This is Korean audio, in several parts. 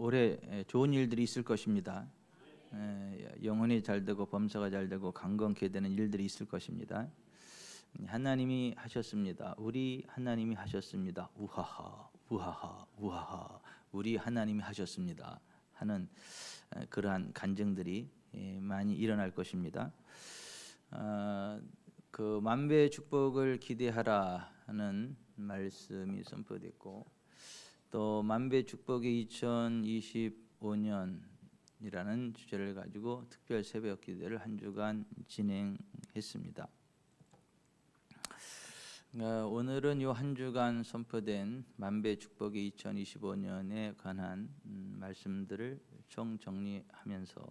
올해 좋은 일들이 있을 것입니다. 영혼이 잘 되고 범사가 잘 되고 강건케 되는 일들이 있을 것입니다. 하나님이 하셨습니다. 우리 하나님이 하셨습니다. 우하하 우하하 우하하 우리 하나님이 하셨습니다 하는 그러한 간증들이 많이 일어날 것입니다. 그 만배의 축복을 기대하라 하는 말씀이 선포됐고, 또 만배의 축복의 2025년이라는 주제를 가지고 특별 새벽 기도를 한 주간 진행했습니다. 오늘은 이 한 주간 선포된 만배의 축복의 2025년에 관한 말씀들을 총 정리하면서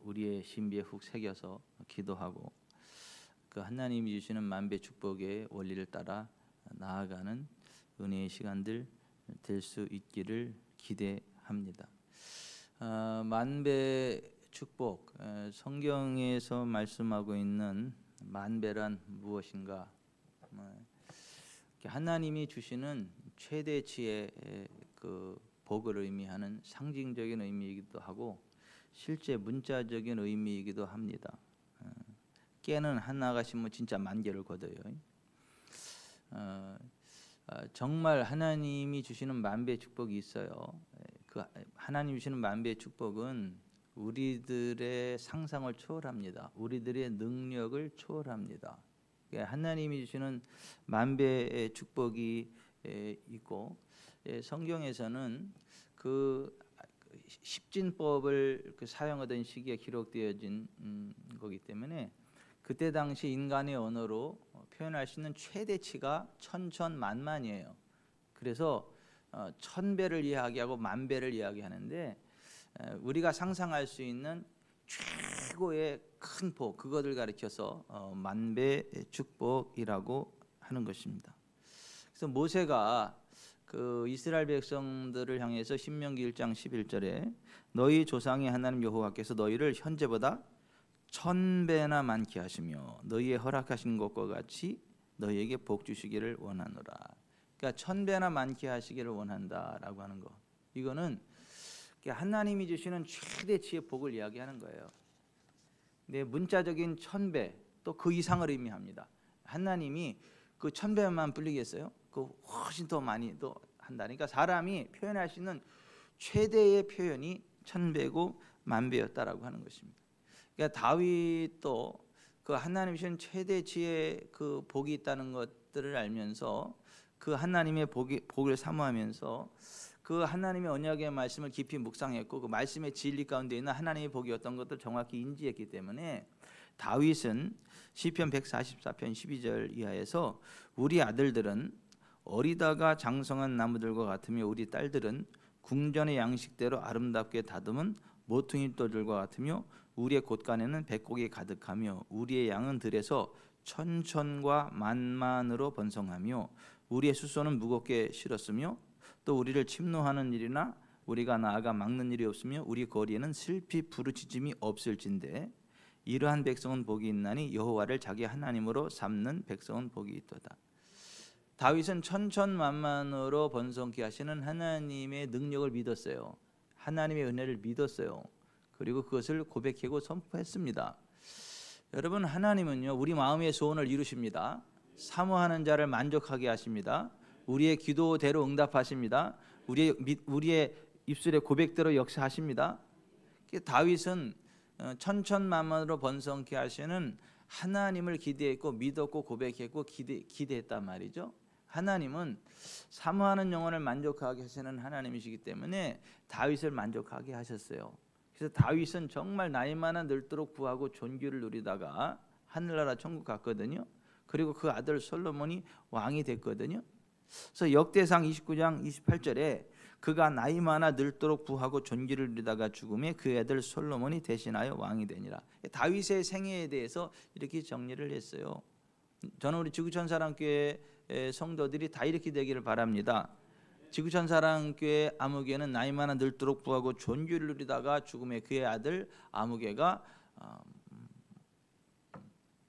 우리의 신비에 훅 새겨서 기도하고 그 하나님이 주시는 만배 축복의 원리를 따라 나아가는 은혜의 시간들 될 수 있기를 기대합니다. 만배 축복, 성경에서 말씀하고 있는 만배란 무엇인가? 하나님이 주시는 최대치의 그 복을 의미하는 상징적인 의미이기도 하고 실제 문자적인 의미이기도 합니다. 깨는 하나가 심으면 진짜 만 개를 거둬요. 정말 하나님이 주시는 만배의 축복이 있어요. 그 하나님 주시는 만배의 축복은 우리들의 상상을 초월합니다. 우리들의 능력을 초월합니다. 하나님이 주시는 만배의 축복이 있고, 성경에서는 그 십진법을 사용하던 시기에 기록되어진 거기 때문에 그때 당시 인간의 언어로 표현할 수 있는 최대치가 천천만만이에요. 그래서 1000배를 이야기하고 만배를 이야기하는데, 우리가 상상할 수 있는 최고의 큰 복, 그것을 가리켜서 만배의 축복이라고 하는 것입니다. 그래서 모세가 그 이스라엘 백성들을 향해서 신명기 1장 11절에 너희 조상의 하나님 여호와께서 너희를 현재보다 1000배나 많게 하시며 너희의 허락하신 것과 같이 너희에게 복 주시기를 원하노라. 그러니까 1000배나 많게 하시기를 원한다라고 하는 거. 이거는 하나님이 주시는 최대치의 복을 이야기하는 거예요. 근데 문자적인 1000배 또 그 이상을 의미합니다. 하나님이 그 1000배만 불리겠어요? 그 훨씬 더 많이 또 한다니까. 사람이 표현할 수 있는 최대의 표현이 1000배고 만배였다라고 하는 것입니다. 그러니까 다윗도 그 하나님이 주신 최대치의 그 복이 있다는 것들을 알면서 그 하나님의 복을 사모하면서 그 하나님의 언약의 말씀을 깊이 묵상했고 그 말씀의 진리 가운데 있는 하나님의 복이 어떤 것들을 정확히 인지했기 때문에 다윗은 시편 144편 12절 이하에서 우리 아들들은 어리다가 장성한 나무들과 같으며 우리 딸들은 궁전의 양식대로 아름답게 다듬은 모퉁이 돌들과 같으며 우리의 곳간에는 백곡이 가득하며 우리의 양은 들에서 천천과 만만으로 번성하며 우리의 수소는 무겁게 실었으며 또 우리를 침노하는 일이나 우리가 나아가 막는 일이 없으며 우리 거리에는 슬피 부르짖음이 없을진대 이러한 백성은 복이 있나니 여호와를 자기 하나님으로 삼는 백성은 복이 있도다. 다윗은 천천만만으로 번성케 하시는 하나님의 능력을 믿었어요. 하나님의 은혜를 믿었어요. 그리고 그것을 고백하고 선포했습니다. 여러분, 하나님은요 우리 마음의 소원을 이루십니다. 사모하는 자를 만족하게 하십니다. 우리의 기도대로 응답하십니다. 우리의 입술의 고백대로 역사하십니다. 다윗은 천천만만으로 번성케 하시는 하나님을 기대했고 믿었고 고백했고 기대했단 말이죠. 하나님은 사모하는 영혼을 만족하게 하시는 하나님이시기 때문에 다윗을 만족하게 하셨어요. 그래서 다윗은 정말 나이마나 늙도록 부하고 존귀를 누리다가 하늘나라 천국 갔거든요. 그리고 그 아들 솔로몬이 왕이 됐거든요. 그래서 역대상 29장 28절에 그가 나이 많아 늙도록 부하고 존귀를 누리다가 죽음에 그 아들 솔로몬이 대신하여 왕이 되니라. 다윗의 생애에 대해서 이렇게 정리를 했어요. 저는 우리 지구촌 사랑교회 성도들이 다 이렇게 되기를 바랍니다. 지구촌 사랑교회 아무개는 나이 많아 늙도록 부하고 존귀를 누리다가 죽음에 그의 아들 아무개가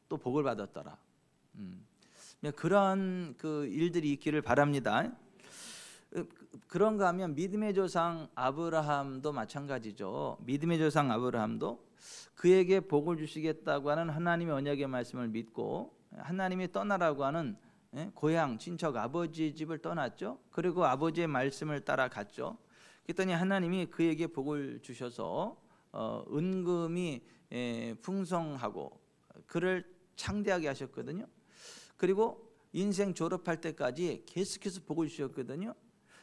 또 복을 받았더라. 그런 그 일들이 있기를 바랍니다. 그런가 하면 믿음의 조상 아브라함도 마찬가지죠. 믿음의 조상 아브라함도 그에게 복을 주시겠다고 하는 하나님의 언약의 말씀을 믿고 하나님이 떠나라고 하는 고향 친척 아버지 집을 떠났죠. 그리고 아버지의 말씀을 따라갔죠. 그랬더니 하나님이 그에게 복을 주셔서 은금이 풍성하고 그를 창대하게 하셨거든요. 그리고 인생 졸업할 때까지 계속해서 복을 주셨거든요.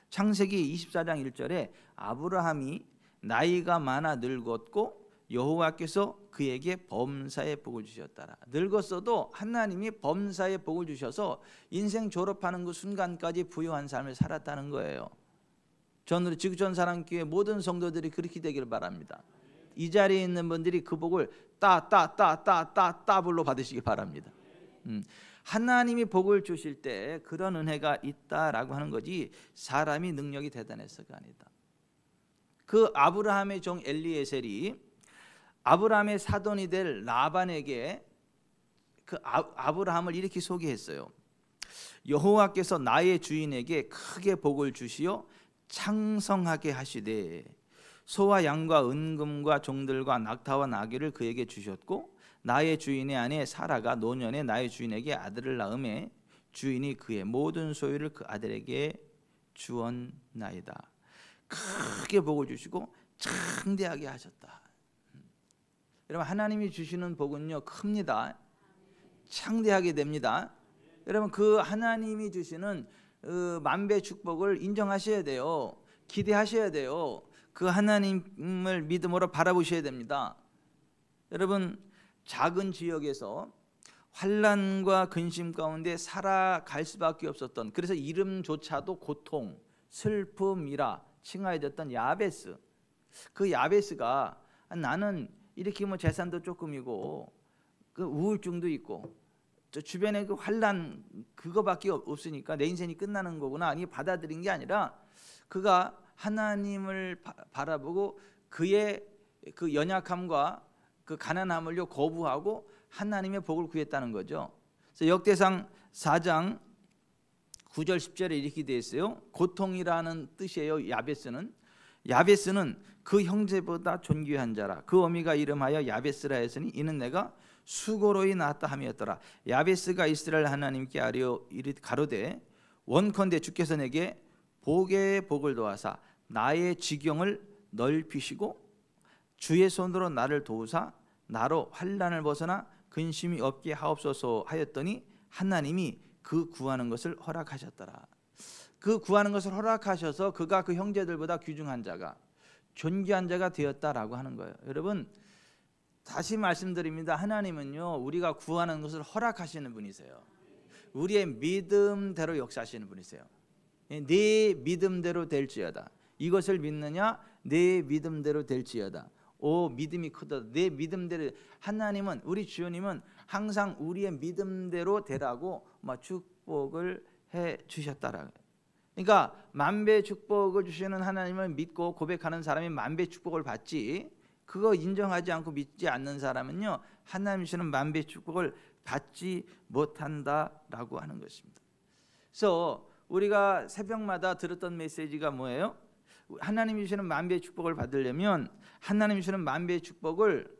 창세기 24장 1절에 아브라함이 나이가 많아 늙었고 여호와께서 그에게 범사의 복을 주셨더라. 늙었어도 하나님이 범사의 복을 주셔서 인생 졸업하는 그 순간까지 부유한 삶을 살았다는 거예요. 저는 지구촌 사랑교회 모든 성도들이 그렇게 되기를 바랍니다. 이 자리에 있는 분들이 그 복을 따블로 받으시기 바랍니다. 하나님이 복을 주실 때 그런 은혜가 있다라고 하는 거지 사람이 능력이 대단해서가 아니다. 그 아브라함의 종 엘리에셀이 아브라함의 사돈이 될 라반에게 그 아브라함을 이렇게 소개했어요. 여호와께서 나의 주인에게 크게 복을 주시어 창성하게 하시되 소와 양과 은금과 종들과 낙타와 나귀를 그에게 주셨고 나의 주인의 아내 사라가 노년에 나의 주인에게 아들을 낳음에 주인이 그의 모든 소유를 그 아들에게 주었나이다. 크게 복을 주시고 창대하게 하셨다. 여러분 하나님이 주시는 복은요 큽니다. 창대하게 됩니다. 여러분 그 하나님이 주시는 만배 축복을 인정하셔야 돼요. 기대하셔야 돼요. 그 하나님을 믿음으로 바라보셔야 됩니다. 여러분 작은 지역에서 환난과 근심 가운데 살아갈 수밖에 없었던, 그래서 이름조차도 고통, 슬픔이라 칭하여졌던 야베스. 그 야베스가 나는 이렇게 뭐 재산도 조금이고 그 우울증도 있고 저 주변에 그 환난 그거밖에 없으니까 내 인생이 끝나는 거구나 이 받아들인 게 아니라 그가 하나님을 바라보고 그의 그 연약함과 그 가난함을요 거부하고 하나님의 복을 구했다는 거죠. 그래서 역대상 4장 9절 10절에 이렇게 되어 있어요. 고통이라는 뜻이에요. 야베스는 그 형제보다 존귀한 자라. 그 어미가 이름하여 야베스라 했으니 이는 내가 수고로이 낳았다 함이었더라. 야베스가 이스라엘 하나님께 아뢰어 가로되 원컨대 주께서 내게 복의 복을 도하사 나의 지경을 넓히시고 주의 손으로 나를 도우사 나로 환난을 벗어나 근심이 없게 하옵소서 하였더니 하나님이 그 구하는 것을 허락하셨더라. 그 구하는 것을 허락하셔서 그가 그 형제들보다 귀중한 자가 존귀한 자가 되었다라고 하는 거예요. 여러분 다시 말씀드립니다. 하나님은요 우리가 구하는 것을 허락하시는 분이세요. 우리의 믿음대로 역사하시는 분이세요. 네 믿음대로 될지어다. 이것을 믿느냐? 내 믿음대로 될지어다. 오 믿음이 크다. 내 믿음대로. 하나님은 우리 주님은 항상 우리의 믿음대로 되라고 축복을 해 주셨다라. 그러니까 만배 축복을 주시는 하나님을 믿고 고백하는 사람이 만배 축복을 받지, 그거 인정하지 않고 믿지 않는 사람은요 하나님 주시는 만배 축복을 받지 못한다라고 하는 것입니다. 그래서 우리가 새벽마다 들었던 메시지가 뭐예요? 하나님이 주시는 만배 축복을 받으려면 하나님이 주시는 만배 축복을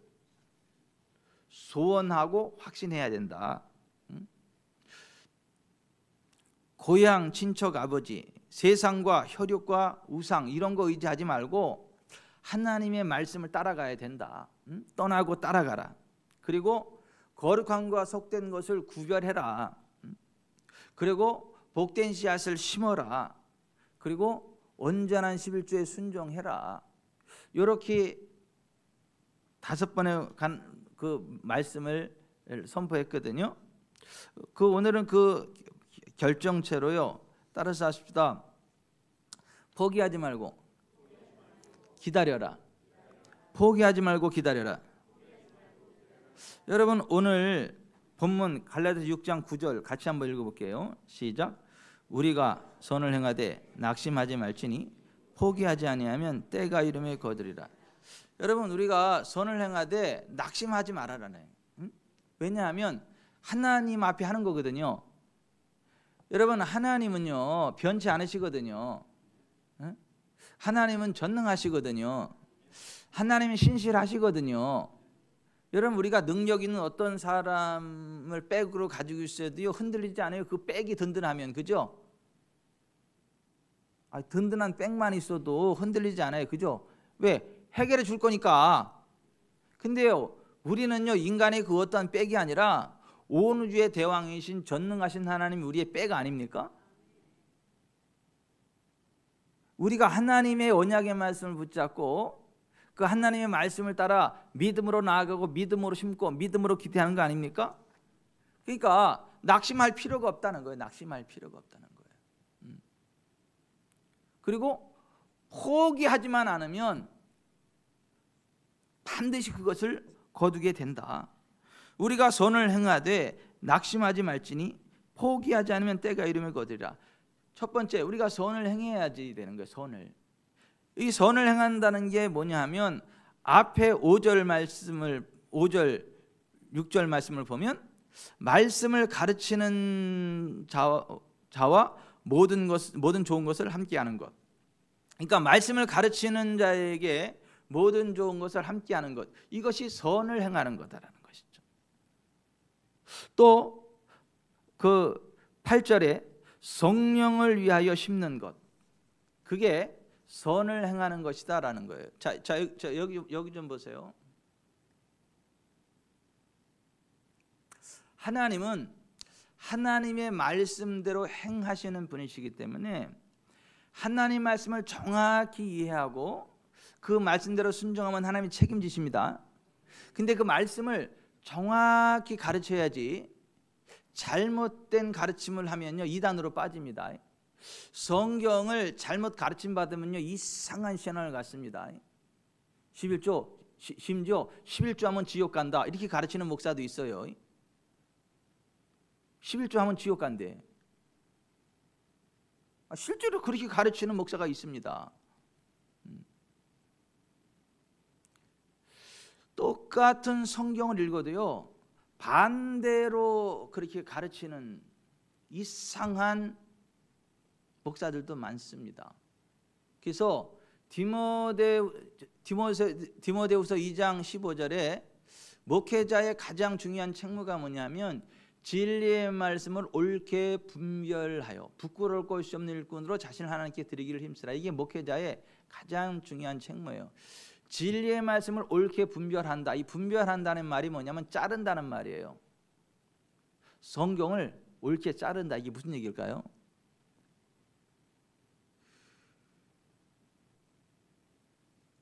소원하고 확신해야 된다. 고향, 친척, 아버지, 세상과 혈육과 우상 이런 거 의지하지 말고 하나님의 말씀을 따라가야 된다. 떠나고 따라가라. 그리고 거룩함과 속된 것을 구별해라. 그리고 복된 씨앗을 심어라. 그리고 온전한 11조에 순종해라. 이렇게 5번의 그 말씀을 선포했거든요. 그 오늘은 그 결정체로요. 따라서 하십시다. 포기하지 말고 기다려라. 포기하지 말고 기다려라. 여러분 오늘 본문 갈라디아서 6장 9절 같이 한번 읽어볼게요. 시작. 우리가 선을 행하되 낙심하지 말지니 포기하지 아니하면 때가 이름에 거두리라. 여러분 우리가 선을 행하되 낙심하지 말아라네. 왜냐하면 하나님 앞에 하는 거거든요. 여러분, 하나님은요 변치 않으시거든요. 하나님은 전능하시거든요. 하나님은 신실하시거든요. 여러분, 우리가 능력 있는 어떤 사람을 백으로 가지고 있어도요 흔들리지 않아요. 그 백이 든든하면. 그죠? 든든한 백만 있어도 흔들리지 않아요. 그죠? 왜? 해결해 줄 거니까. 근데요 우리는요 인간의 그 어떠한 백이 아니라 온 우주의 대왕이신 전능하신 하나님이 우리의 백 아닙니까? 우리가 하나님의 언약의 말씀을 붙잡고 그 하나님의 말씀을 따라 믿음으로 나아가고 믿음으로 심고 믿음으로 기대하는 거 아닙니까? 그러니까 낙심할 필요가 없다는 거예요. 낙심할 필요가 없다는 거예요. 그리고 포기하지만 않으면 반드시 그것을 거두게 된다. 우리가 선을 행하되 낙심하지 말지니 포기하지 않으면 때가 이름을 거두리라. 첫 번째, 우리가 선을 행해야지 되는 거예요. 선을. 이 선을 행한다는 게 뭐냐 하면 앞에 5절 말씀을 5절 6절 말씀을 보면 말씀을 가르치는 자와 모든 좋은 것을 함께하는 것. 그러니까 말씀을 가르치는 자에게 모든 좋은 것을 함께하는 것, 이것이 선을 행하는 거다라는 것이죠. 또 그 8절에 성령을 위하여 심는 것, 그게 선을 행하는 것이다라는 거예요. 자 여기 좀 보세요. 하나님은 하나님의 말씀대로 행하시는 분이시기 때문에 하나님 말씀을 정확히 이해하고 그 말씀대로 순종하면 하나님이 책임지십니다. 근데 그 말씀을 정확히 가르쳐야지, 잘못된 가르침을 하면요 이단으로 빠집니다. 성경을 잘못 가르침 받으면요 이상한 신앙을 갖습니다. 11조 심지어 11조 하면 지옥 간다 이렇게 가르치는 목사도 있어요. 11조 하면 지옥 간대. 실제로 그렇게 가르치는 목사가 있습니다. 똑같은 성경을 읽어도요 반대로 그렇게 가르치는 이상한 목사들도 많습니다. 그래서 디모데후서 2장 15절에 목회자의 가장 중요한 책무가 뭐냐면 진리의 말씀을 옳게 분별하여 부끄러울 것이 없는 일꾼으로 자신을 하나님께 드리기를 힘쓰라. 이게 목회자의 가장 중요한 책무예요. 진리의 말씀을 옳게 분별한다. 이 분별한다는 말이 뭐냐면 자른다는 말이에요. 성경을 옳게 자른다. 이게 무슨 얘기일까요?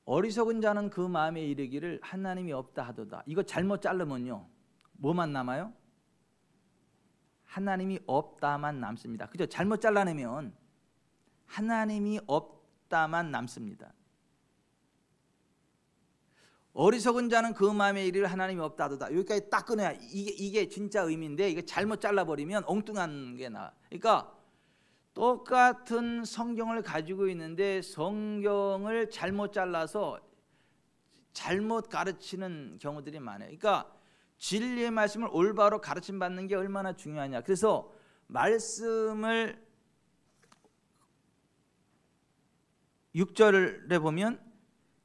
어리석은 자는 그 마음에 이르기를 하나님이 없다 하도다. 이거 잘못 자르면요 뭐만 남아요? 하나님이 없다만 남습니다. 그죠? 잘못 잘라내면 하나님이 없다만 남습니다. 어리석은 자는 그 마음에 이르기를 하나님이 없다 하도다. 여기까지 딱 끊어야 이게 진짜 의미인데, 이거 잘못 잘라버리면 엉뚱한 게 나와. 그러니까 똑같은 성경을 가지고 있는데 성경을 잘못 잘라서 잘못 가르치는 경우들이 많아요. 그러니까 진리의 말씀을 올바로 가르침 받는 게 얼마나 중요하냐. 그래서 말씀을 6절에 보면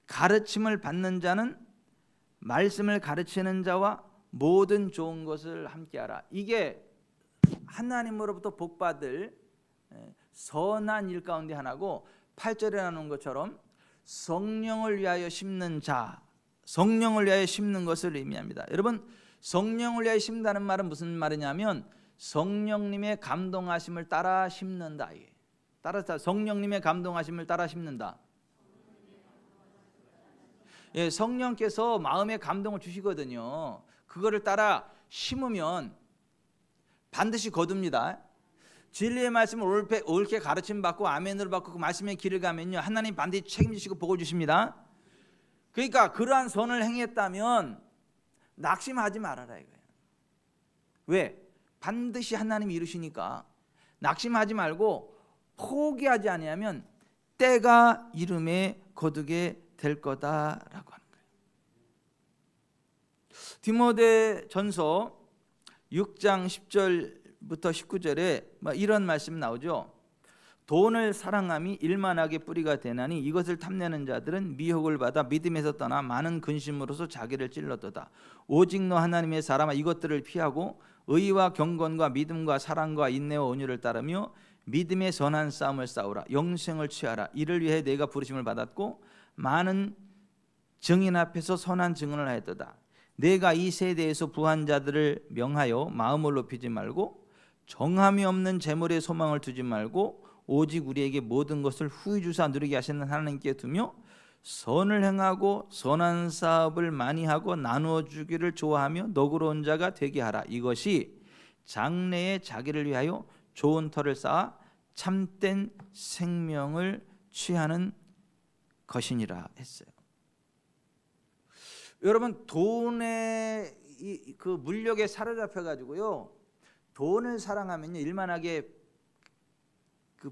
가르침을 받는 자는 말씀을 가르치는 자와 모든 좋은 것을 함께하라. 이게 하나님으로부터 복받을 선한 일 가운데 하나고, 8절에 나오는 것처럼 성령을 위하여 심는 자, 성령을 위하여 심는 것을 의미합니다. 여러분, 성령을 위하여 심는다는 말은 무슨 말이냐면 성령님의 감동하심을 따라 심는다. 따라서 성령님의 감동하심을 따라 심는다. 예, 성령께서 마음에 감동을 주시거든요. 그거를 따라 심으면 반드시 거둡니다. 진리의 말씀을 옳게 가르침 받고 아멘으로 받고 그 말씀의 길을 가면요 하나님 반드시 책임지시고 복을 주십니다. 그러니까 그러한 선을 행했다면 낙심하지 말아라 이거예요. 왜? 반드시 하나님이 이루시니까. 낙심하지 말고 포기하지 아니하면 때가 이름에 거두게 될 거다라고 하는 거예요. 디모데전서 6장 10절 19절에 이런 말씀 나오죠. 돈을 사랑함이 일만하게 뿌리가 되나니 이것을 탐내는 자들은 미혹을 받아 믿음에서 떠나 많은 근심으로서 자기를 찔렀도다. 오직 너 하나님의 사람아 이것들을 피하고 의와 경건과 믿음과 사랑과 인내와 온유를 따르며 믿음의 선한 싸움을 싸우라. 영생을 취하라. 이를 위해 내가 부르심을 받았고 많은 증인 앞에서 선한 증언을 하였도다. 내가 이 세대에서 부한 자들을 명하여 마음을 높이지 말고 정함이 없는 재물에 소망을 두지 말고 오직 우리에게 모든 것을 후히 주사 누리게 하시는 하나님께 두며 선을 행하고 선한 사업을 많이 하고 나누어 주기를 좋아하며 너그러운 자가 되게 하라. 이것이 장래에 자기를 위하여 좋은 터를 쌓아 참된 생명을 취하는 것이니라 했어요. 여러분, 돈의 그 물욕에 사로잡혀 가지고요, 돈을 사랑하면요 일만하게 그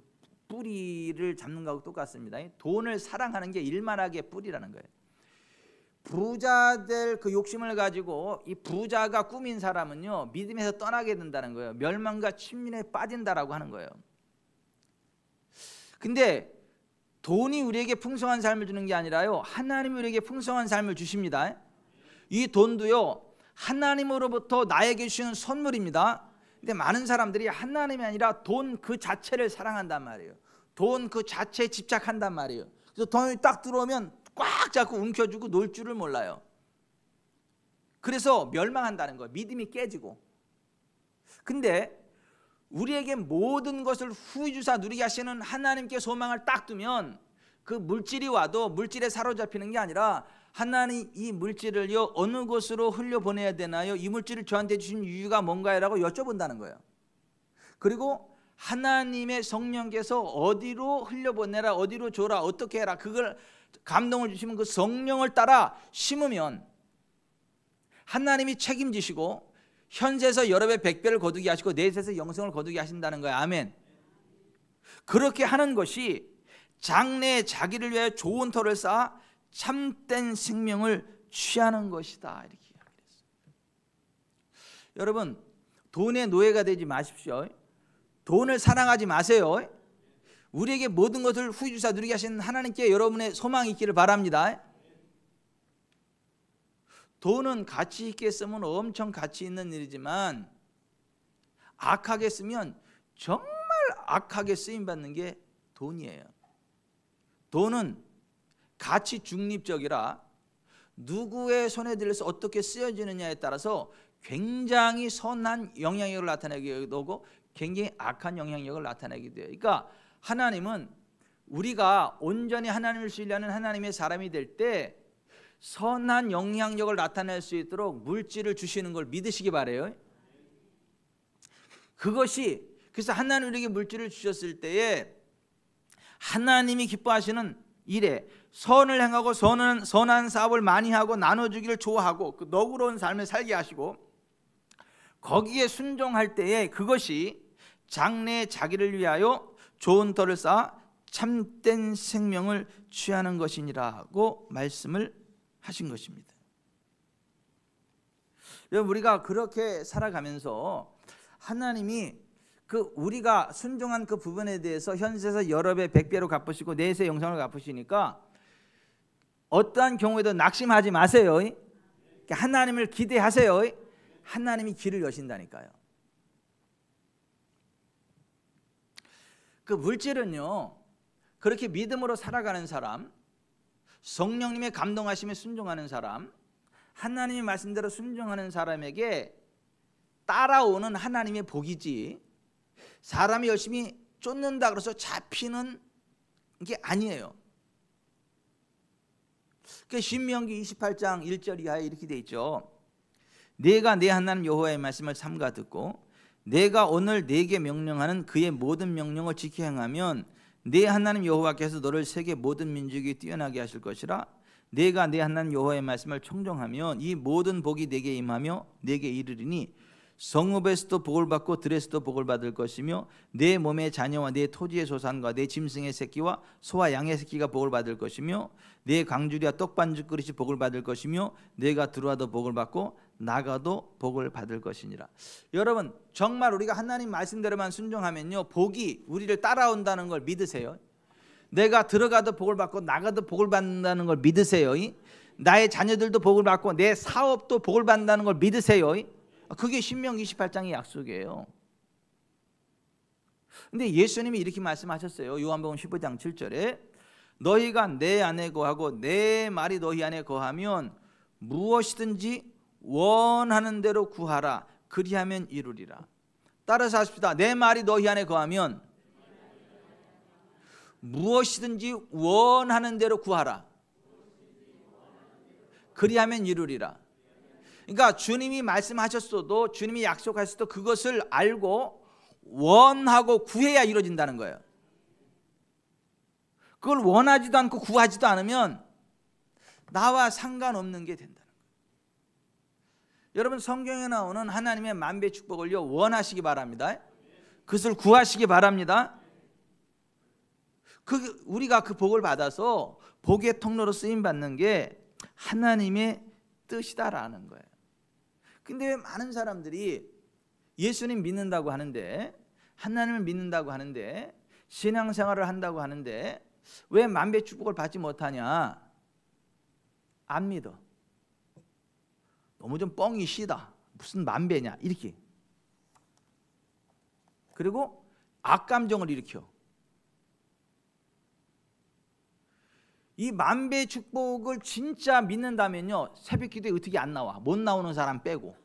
뿌리를 잡는 거하고 똑같습니다. 돈을 사랑하는 게 일만하게 뿌리라는 거예요. 부자 될 그 욕심을 가지고 이 부자가 꾸민 사람은요 믿음에서 떠나게 된다는 거예요. 멸망과 침륜에 빠진다라고 하는 거예요. 근데 돈이 우리에게 풍성한 삶을 주는 게 아니라요, 하나님이 우리에게 풍성한 삶을 주십니다. 이 돈도요 하나님으로부터 나에게 주시는 선물입니다. 근데 많은 사람들이 하나님이 아니라 돈 그 자체를 사랑한단 말이에요. 돈 그 자체에 집착한단 말이에요. 그래서 돈이 딱 들어오면 꽉 잡고 움켜쥐고 놀 줄을 몰라요. 그래서 멸망한다는 거예요. 믿음이 깨지고. 근데 우리에게 모든 것을 후히 주사 누리게 하시는 하나님께 소망을 딱 두면 그 물질이 와도 물질에 사로잡히는 게 아니라 하나님 이 물질을요 어느 곳으로 흘려보내야 되나요? 이 물질을 저한테 주신 이유가 뭔가요? 라고 여쭤본다는 거예요. 그리고 하나님의 성령께서 어디로 흘려보내라, 어디로 줘라, 어떻게 해라, 그걸 감동을 주시면 그 성령을 따라 심으면 하나님이 책임지시고 현세에서 여러 배 100배를 거두게 하시고 내세에서 영생을 거두게 하신다는 거예요. 아멘. 그렇게 하는 것이 장래에 자기를 위해 좋은 터를 쌓아 참된 생명을 취하는 것이다, 이렇게 이야기했어요. 여러분, 돈의 노예가 되지 마십시오. 돈을 사랑하지 마세요. 우리에게 모든 것을 후히 주사 누리게 하시는 하나님께 여러분의 소망이 있기를 바랍니다. 돈은 가치 있게 쓰면 엄청 가치 있는 일이지만 악하게 쓰면 정말 악하게 쓰임받는 게 돈이에요. 돈은 가치 중립적이라 누구의 손에 들려서 어떻게 쓰여지느냐에 따라서 굉장히 선한 영향력을 나타내기도 하고 굉장히 악한 영향력을 나타내기도 해요. 그러니까 하나님은 우리가 온전히 하나님을 신뢰하는 하나님의 사람이 될 때 선한 영향력을 나타낼 수 있도록 물질을 주시는 걸 믿으시기 바라요. 그것이, 그래서 하나님 우리에게 물질을 주셨을 때에 하나님이 기뻐하시는 일에 선을 행하고 선한 사업을 많이 하고 나눠주기를 좋아하고 그 너그러운 삶을 살게 하시고 거기에 순종할 때에 그것이 장래에 자기를 위하여 좋은 터를 쌓아 참된 생명을 취하는 것이니라고 말씀을 하신 것입니다. 여러분, 우리가 그렇게 살아가면서 하나님이 그 우리가 순종한 그 부분에 대해서 현세에서 여러 배 100배로 갚으시고 내세 영생을 갚으시니까 어떠한 경우에도 낙심하지 마세요. 하나님을 기대하세요. 하나님이 길을 여신다니까요. 그 물질은요 그렇게 믿음으로 살아가는 사람, 성령님의 감동하심에 순종하는 사람, 하나님의 말씀대로 순종하는 사람에게 따라오는 하나님의 복이지 사람이 열심히 쫓는다 그래서 잡히는 게 아니에요. 그 신명기 28장 1절 이하에 이렇게 돼 있죠. 내가 내 하나님 여호와의 말씀을 삼가 듣고 내가 오늘 네게 명령하는 그의 모든 명령을 지켜 행하면 내 하나님 여호와께서 너를 세계 모든 민족이 뛰어나게 하실 것이라. 내가 내 하나님 여호와의 말씀을 청종하면 이 모든 복이 내게 임하며 내게 이르리니 성읍에서도 복을 받고 들에서도 복을 받을 것이며 내 몸의 자녀와 내 토지의 소산과 내 짐승의 새끼와 소와 양의 새끼가 복을 받을 것이며 내 광주리와 떡반죽 그릇이 복을 받을 것이며 내가 들어와도 복을 받고 나가도 복을 받을 것이니라. 여러분 정말 우리가 하나님 말씀대로만 순종하면요 복이 우리를 따라온다는 걸 믿으세요? 내가 들어가도 복을 받고 나가도 복을 받는다는 걸 믿으세요? 나의 자녀들도 복을 받고 내 사업도 복을 받는다는 걸 믿으세요? 그게 신명기 28장의 약속이에요. 근데 예수님이 이렇게 말씀하셨어요. 요한복음 15장 7절에 너희가 내 안에 거하고 내 말이 너희 안에 거하면 무엇이든지 원하는 대로 구하라. 그리하면 이루리라. 따라서 하십시다. 내 말이 너희 안에 거하면 무엇이든지 원하는 대로 구하라. 그리하면 이루리라. 그러니까 주님이 말씀하셨어도 주님이 약속하셨어도 그것을 알고 원하고 구해야 이루어진다는 거예요. 그걸 원하지도 않고 구하지도 않으면 나와 상관없는 게 된다는 거예요. 여러분 성경에 나오는 하나님의 만배 축복을요 원하시기 바랍니다. 그것을 구하시기 바랍니다. 우리가 그 복을 받아서 복의 통로로 쓰임 받는 게 하나님의 뜻이다라는 거예요. 근데 왜 많은 사람들이 예수님 믿는다고 하는데 하나님을 믿는다고 하는데 신앙생활을 한다고 하는데 왜 만배 축복을 받지 못하냐? 안 믿어. 너무 좀 뻥이 시다. 무슨 만배냐 이렇게. 그리고 악감정을 일으켜. 이 만배 축복을 진짜 믿는다면요 새벽 기도에 어떻게 안 나와? 못 나오는 사람 빼고.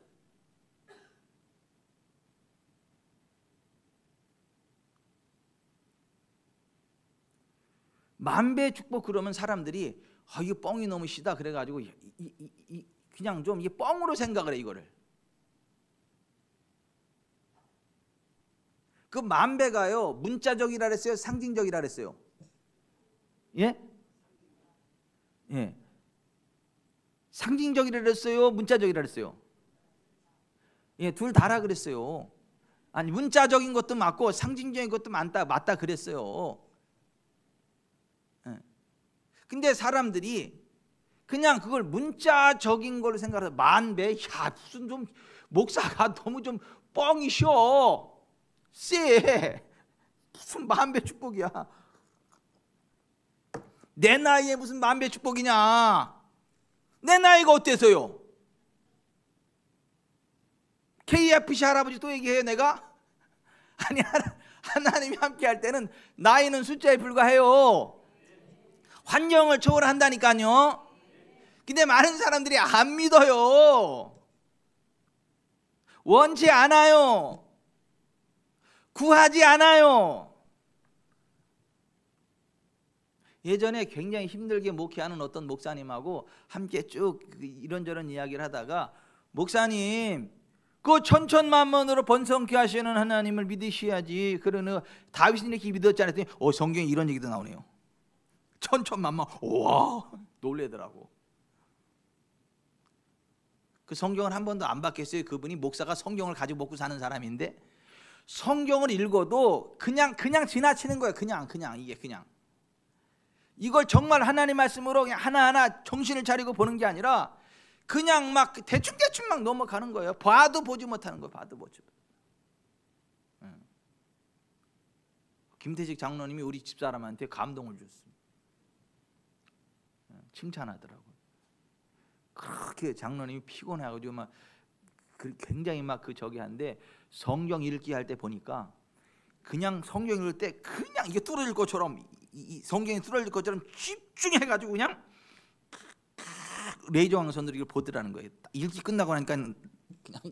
만배 축복 그러면 사람들이 이거 뻥이 너무 시다 그래가지고 그냥 좀 이게 뻥으로 생각을 해. 이거를 그 만배가요 문자적이라 그랬어요? 상징적이라 그랬어요? 예? 예. 상징적이라 그랬어요? 문자적이라 그랬어요? 예, 둘 다라 그랬어요. 아니 문자적인 것도 맞고 상징적인 것도 맞다 그랬어요. 예. 근데 사람들이 그냥 그걸 문자적인 걸로 생각해서 만배, 야 무슨 좀 목사가 너무 좀 뻥이 쉬어. 쎄. 무슨 만배 축복이야. 내 나이에 무슨 만배 축복이냐. 내 나이가 어때서요? KFC 할아버지 또 얘기해요 내가? 아니 하나님이 함께 할 때는 나이는 숫자에 불과해요. 환경을 초월한다니까요. 근데 많은 사람들이 안 믿어요. 원치 않아요. 구하지 않아요. 예전에 굉장히 힘들게 목회하는 어떤 목사님하고 함께 쭉 이런저런 이야기를 하다가 목사님 그 천천만만으로 번성케 하시는 하나님을 믿으셔야지. 그러는 다윗이 이렇게 믿었잖아요. 성경에 이런 얘기도 나오네요. 천천만만. 와 놀래더라고. 그 성경을 한 번도 안 받겠어요. 그분이 목사가 성경을 가지고 먹고 사는 사람인데 성경을 읽어도 그냥 지나치는 거예요. 그냥 이게 그냥 이걸 정말 하나님 말씀으로 그냥 하나하나 정신을 차리고 보는 게 아니라 그냥 막 대충 막 넘어가는 거예요. 봐도 보지 못하는 거예요. 봐도 보지 못하는. 김태식 장로님이 우리 집사람한테 감동을 줬습니다. 칭찬하더라고요. 그렇게 장로님이 피곤해가지고 막 굉장히 막 저기 한데 성경 읽기 할 때 보니까 그냥 성경 읽을 때 그냥 이게 뚫어질 것처럼 이 성경이 뚫어질 것처럼 집중해가지고 그냥 레이저 광선으로 이걸 보더라는 거예요. 읽기 끝나고 나니까 그냥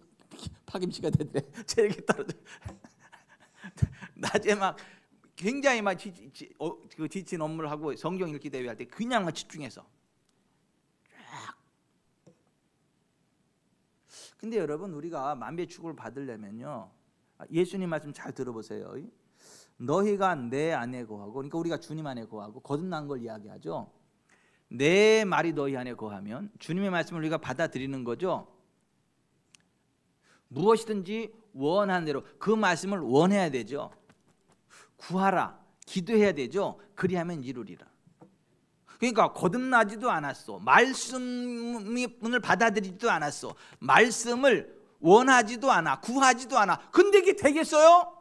파김치가 되더래. 제게 떨어져. 낮에 막 굉장히 막 지친 업무를 하고 성경 읽기 대회 할 때 그냥 막 집중해서. 근데 여러분 우리가 만배 축복을 받으려면요 예수님 말씀 잘 들어보세요. 너희가 내 안에 거하고 그러니까 우리가 주님 안에 거하고 거듭난 걸 이야기하죠. 내 말이 너희 안에 거하면 주님의 말씀을 우리가 받아들이는 거죠. 무엇이든지 원하는 대로 그 말씀을 원해야 되죠. 구하라 기도해야 되죠. 그리하면 이루리라. 그러니까 거듭나지도 않았어. 말씀을 받아들이지도 않았어. 말씀을 원하지도 않아. 구하지도 않아. 근데 이게 되겠어요?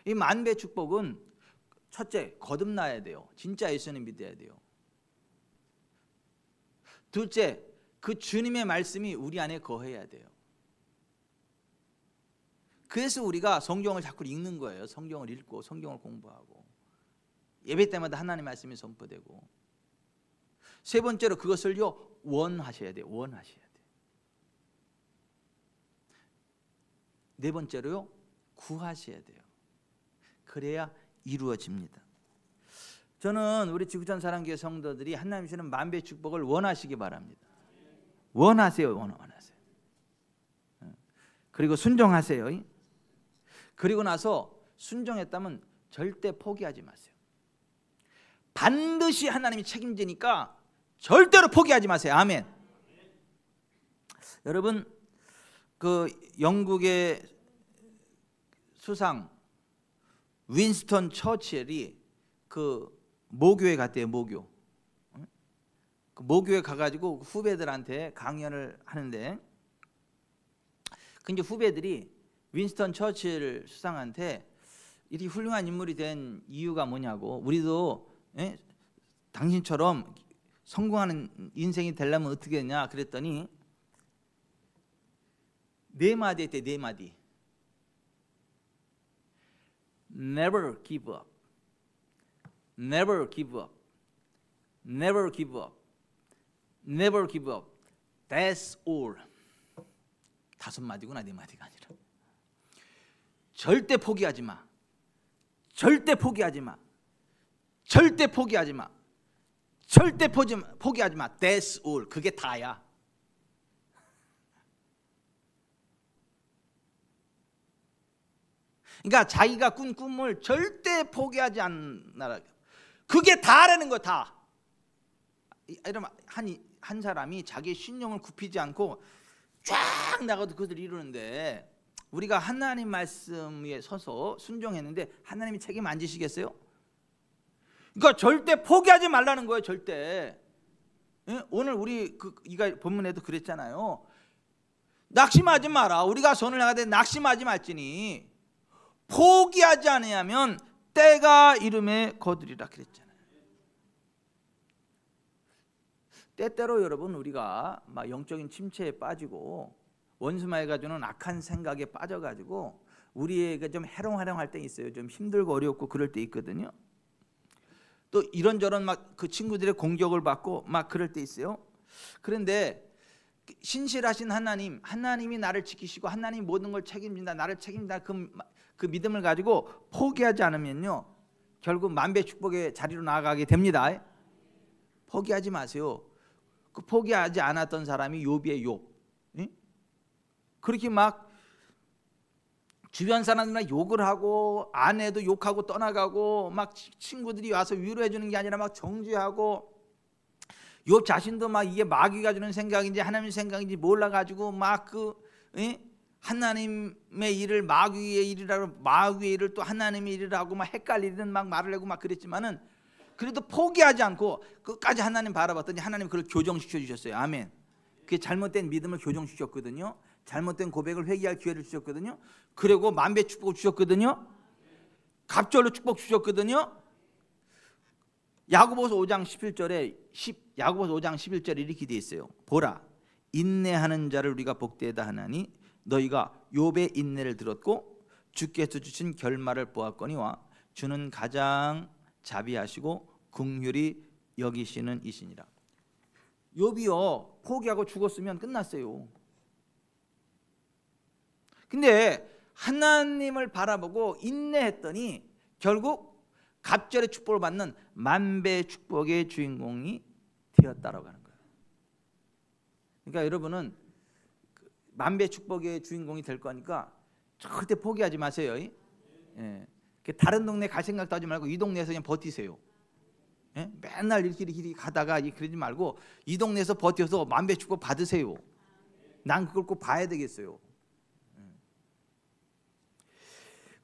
이 만배 축복은 첫째, 거듭나야 돼요. 진짜 예수님 믿어야 돼요. 둘째, 그 주님의 말씀이 우리 안에 거해야 돼요. 그래서 우리가 성경을 자꾸 읽는 거예요. 성경을 읽고 성경을 공부하고 예배 때마다 하나님의 말씀이 선포되고, 세 번째로 그것을요 원하셔야 돼요. 원하셔야 돼요. 네 번째로요 구하셔야 돼요. 그래야 이루어집니다. 저는 우리 지구촌 사랑교회 성도들이 하나님 주시는 만배 축복을 원하시기 바랍니다. 원하세요. 원하세요. 그리고 순종하세요. 그리고 나서 순종했다면 절대 포기하지 마세요. 반드시 하나님이 책임지니까 절대로 포기하지 마세요. 아멘. 여러분, 그 영국의 수상 윈스턴 처칠이 그 모교에 갔대요. 모교. 그 모교에 가가지고 후배들한테 강연을 하는데, 그 이제 후배들이 윈스턴 처칠 수상한테 이렇게 훌륭한 인물이 된 이유가 뭐냐고, 우리도 당신처럼 성공하는 인생이 되려면 어떻게 했냐 그랬더니 네 마디 했대. 네 마디. Never give up. Never give up. Never give up. Never give up. That's all. 5마디구나. 4마디가 아니라. 절대 포기하지 마. 절대 포기하지 마. 절대 포기하지 마. 절대 포기하지 마. That's all. 그게 다야. 그러니까 자기가 꾼 꿈을 절대 포기하지 않나라. 그게 다라는 거. 다. 이러면 한 사람이 자기의 신용을 굽히지 않고 쫙 나가도 그것을 이루는데, 우리가 하나님 말씀에 서서 순종했는데 하나님이 책임 안 지시겠어요? 그러니까 절대 포기하지 말라는 거예요. 절대. 오늘 우리 이가 본문에도 그랬잖아요. 낙심하지 마라. 우리가 손을 나가되 낙심하지 말지니 포기하지 않으면 때가 이름에 거두리라 그랬잖아요. 때때로 여러분 우리가 막 영적인 침체에 빠지고 원수마에 가지고는 악한 생각에 빠져가지고 우리에게 좀 해롱해롱할 때 있어요. 좀 힘들고 어렵고 그럴 때 있거든요. 또 이런저런 막 그 친구들의 공격을 받고 막 그럴 때 있어요. 그런데 신실하신 하나님이 나를 지키시고 하나님이 모든 걸 책임진다, 나를 책임진다, 그 믿음을 가지고 포기하지 않으면요 결국 만배 축복의 자리로 나아가게 됩니다. 포기하지 마세요. 그 포기하지 않았던 사람이 욥이에요. 욥. 그렇게 막 주변 사람들이랑 욕을 하고 아내도 욕하고 떠나가고 막 친구들이 와서 위로해 주는 게 아니라 막 정죄하고, 욥 자신도 막 이게 마귀가 주는 생각인지 하나님의 생각인지 몰라가지고 막 하나님의 일을 마귀의 일이라고, 마귀의 일을 또 하나님의 일이라고 막 헷갈리는 막 말을 하고 막 그랬지만은 그래도 포기하지 않고 끝까지 하나님 바라봤더니 하나님 그걸 교정시켜 주셨어요. 아멘. 그게 잘못된 믿음을 교정시켰거든요. 잘못된 고백을 회개할 기회를 주셨거든요. 그리고 만배 축복을 주셨거든요. 갑절로 축복 주셨거든요. 야고보서 5장 11절에 야고보서 5장 11절에 이렇게 돼 있어요. 보라, 인내하는 자를 우리가 복되다 하나니 너희가 욥의 인내를 들었고 주께서 주신 결말을 보았거니와 주는 가장 자비하시고 긍휼히 여기시는 이시니라. 욥이요 포기하고 죽었으면 끝났어요. 근데 하나님을 바라보고 인내했더니 결국 갑절의 축복을 받는 만배 축복의 주인공이 되었다라고 하는 거예요. 그러니까 여러분은 만배 축복의 주인공이 될 거니까 절대 포기하지 마세요. 예. 다른 동네 갈 생각도 하지 말고 이 동네에서 그냥 버티세요. 예? 맨날 이렇게 가다가 그러지 말고 이 동네에서 버텨서 만배 축복 받으세요. 난 그걸 꼭 봐야 되겠어요.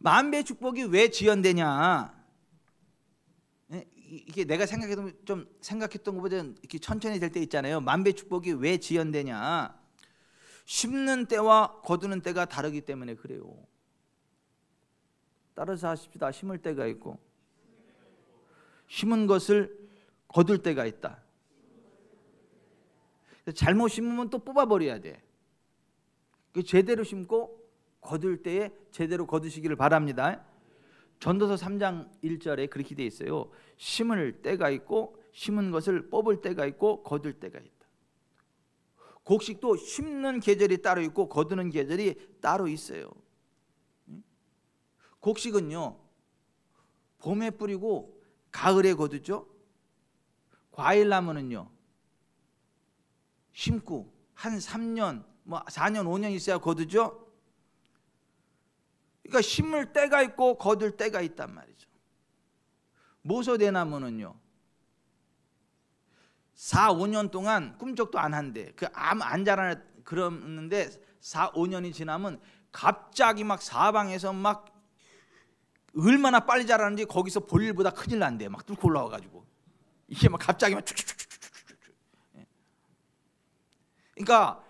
만배 축복이 왜 지연되냐? 이게 내가 생각했던 것보다 이렇게 천천히 될 때 있잖아요. 만배 축복이 왜 지연되냐? 심는 때와 거두는 때가 다르기 때문에 그래요. 따라서 하십시다. 심을 때가 있고 심은 것을 거둘 때가 있다. 잘못 심으면 또 뽑아버려야 돼. 제대로 심고 거둘 때에 제대로 거두시기를 바랍니다. 전도서 3장 1절에 그렇게 돼 있어요. 심을 때가 있고 심은 것을 뽑을 때가 있고 거둘 때가 있다. 곡식도 심는 계절이 따로 있고 거두는 계절이 따로 있어요. 곡식은요 봄에 뿌리고 가을에 거두죠. 과일나무는요 심고 한 3년 4년 5년 있어야 거두죠. 그러니까 심을 때가 있고 거둘 때가 있단 말이죠. 모소대나무는요 4, 5년 동안 꿈쩍도 안 한대. 암 안 자라나 그러는데 4, 5년이 지나면 갑자기 막 사방에서 막 얼마나 빨리 자라는지 거기서 볼일보다 큰일 난대. 막 뚫고 올라와가지고 이게 막 갑자기 막 축축축축축축. 그러니까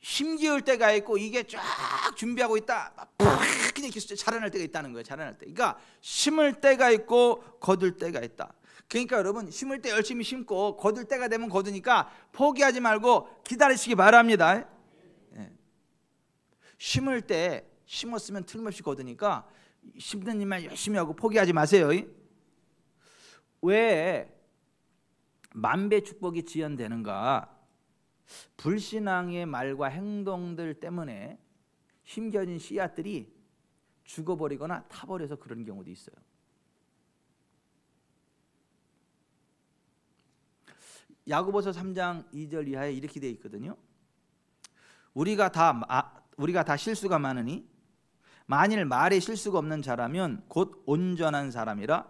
심기울 때가 있고 이게 쫙 준비하고 있다. 그냥 이렇게 자라날 때가 있다는 거예요. 자라날 때. 그러니까 심을 때가 있고 거둘 때가 있다. 그러니까 여러분 심을 때 열심히 심고 거둘 때가 되면 거두니까 포기하지 말고 기다리시기 바랍니다. 심을 때 심었으면 틀림없이 거두니까 심는 일만 열심히 하고 포기하지 마세요. 왜 만배 축복이 지연되는가? 불신앙의 말과 행동들 때문에 심겨진 씨앗들이 죽어버리거나 타버려서 그런 경우도 있어요. 야고보서 3장 2절 이하에 이렇게 되어 있거든요. 우리가 다 실수가 많으니 만일 말에 실수가 없는 자라면 곧 온전한 사람이라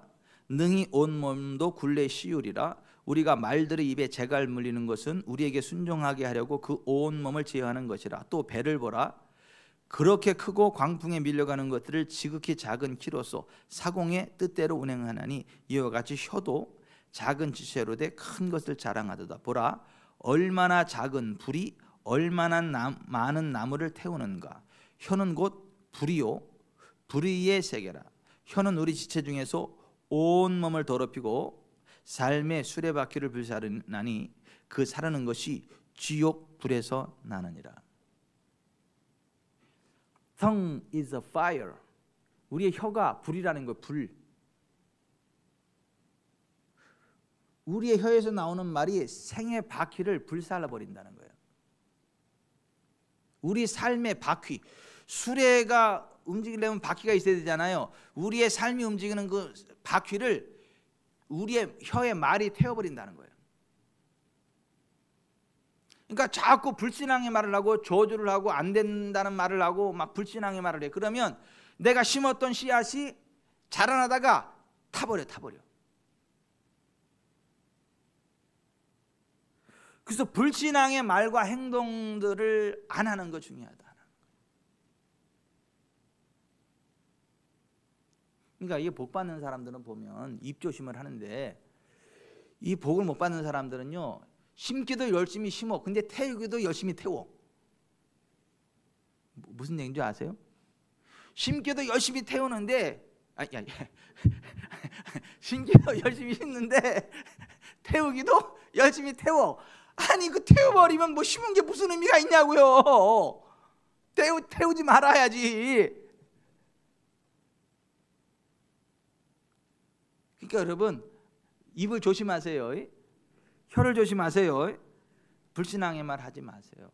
능히 온몸도 굴레 씌우리라. 우리가 말들의 입에 재갈 물리는 것은 우리에게 순종하게 하려고 그 온몸을 제어하는 것이라. 또 배를 보라. 그렇게 크고 광풍에 밀려가는 것들을 지극히 작은 키로서 사공의 뜻대로 운행하나니 이와 같이 혀도 작은 지체로 돼 큰 것을 자랑하도다. 보라, 얼마나 작은 불이 얼마나 많은 나무를 태우는가. 혀는 곧 불이요 불의의 세계라. 혀는 우리 지체 중에서 온 몸을 더럽히고 삶의 수레바퀴를 불사르나니 그 사르는 것이 지옥 불에서 나느니라. Tongue is a fire. 우리의 혀가 불이라는 거예요. 불. 우리의 혀에서 나오는 말이 생의 바퀴를 불살라버린다는 거예요. 우리 삶의 바퀴. 수레가 움직이려면 바퀴가 있어야 되잖아요. 우리의 삶이 움직이는 그 바퀴를 우리의 혀의 말이 태워버린다는 거예요. 그러니까 자꾸 불신앙의 말을 하고 저주를 하고 안 된다는 말을 하고 막 불신앙의 말을 해. 그러면 내가 심었던 씨앗이 자라나다가 타버려. 그래서 불신앙의 말과 행동들을 안 하는 거 중요하다. 그러니까 이게 복 받는 사람들은 보면 입조심을 하는데 이 복을 못 받는 사람들은요 심기도 열심히 심어. 근데 태우기도 열심히 태워. 무슨 얘기인지 아세요? 심기도 열심히 태우는데 심기도 열심히 심는데 태우기도 열심히 태워. 아니 그 태워버리면 뭐 심은 게 무슨 의미가 있냐고요. 태우지 말아야지. 그러니까 여러분 입을 조심하세요. 혀를 조심하세요. 불신앙의 말 하지 마세요.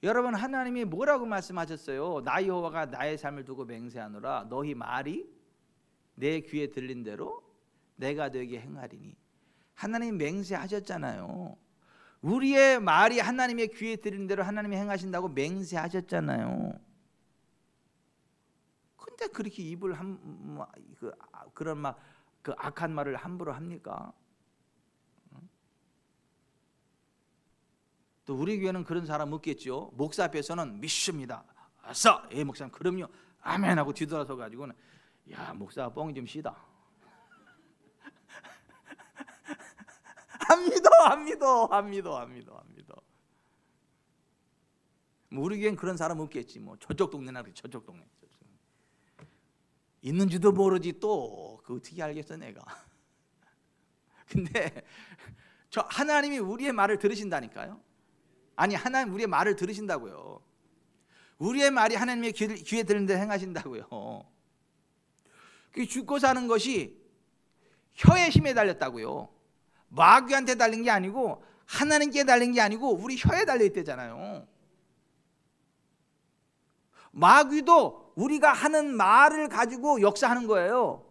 여러분 하나님이 뭐라고 말씀하셨어요? 나 여호와가 나의 삶을 두고 맹세하노라. 너희 말이 내 귀에 들린 대로 내가 너에게 행하리니. 하나님 맹세하셨잖아요. 우리의 말이 하나님의 귀에 들린 대로 하나님이 행하신다고 맹세하셨잖아요. 근데 그렇게 입을 그런 막 그 악한 말을 함부로 합니까? 또 우리 교회는 그런 사람 없겠죠. 목사 앞에서는 믿습니다. 아싸, 예 목사님 그럼요. 아멘 하고 뒤돌아서 가지고는 야 목사 뻥이 좀 쉬다. 안 믿어. 뭐 우리 교회는 그런 사람 없겠지. 뭐 저쪽 동네나 저쪽 동네. 있는지도 모르지 또 그 어떻게 알겠어 내가. 근데 저 하나님이 우리의 말을 들으신다니까요. 아니 하나님 우리의 말을 들으신다고요. 우리의 말이 하나님의 귀에 들는 데 행하신다고요. 그 죽고 사는 것이 혀의 힘에 달렸다고요. 마귀한테 달린 게 아니고 하나님께 달린 게 아니고 우리 혀에 달려있대잖아요. 마귀도 우리가 하는 말을 가지고 역사하는 거예요.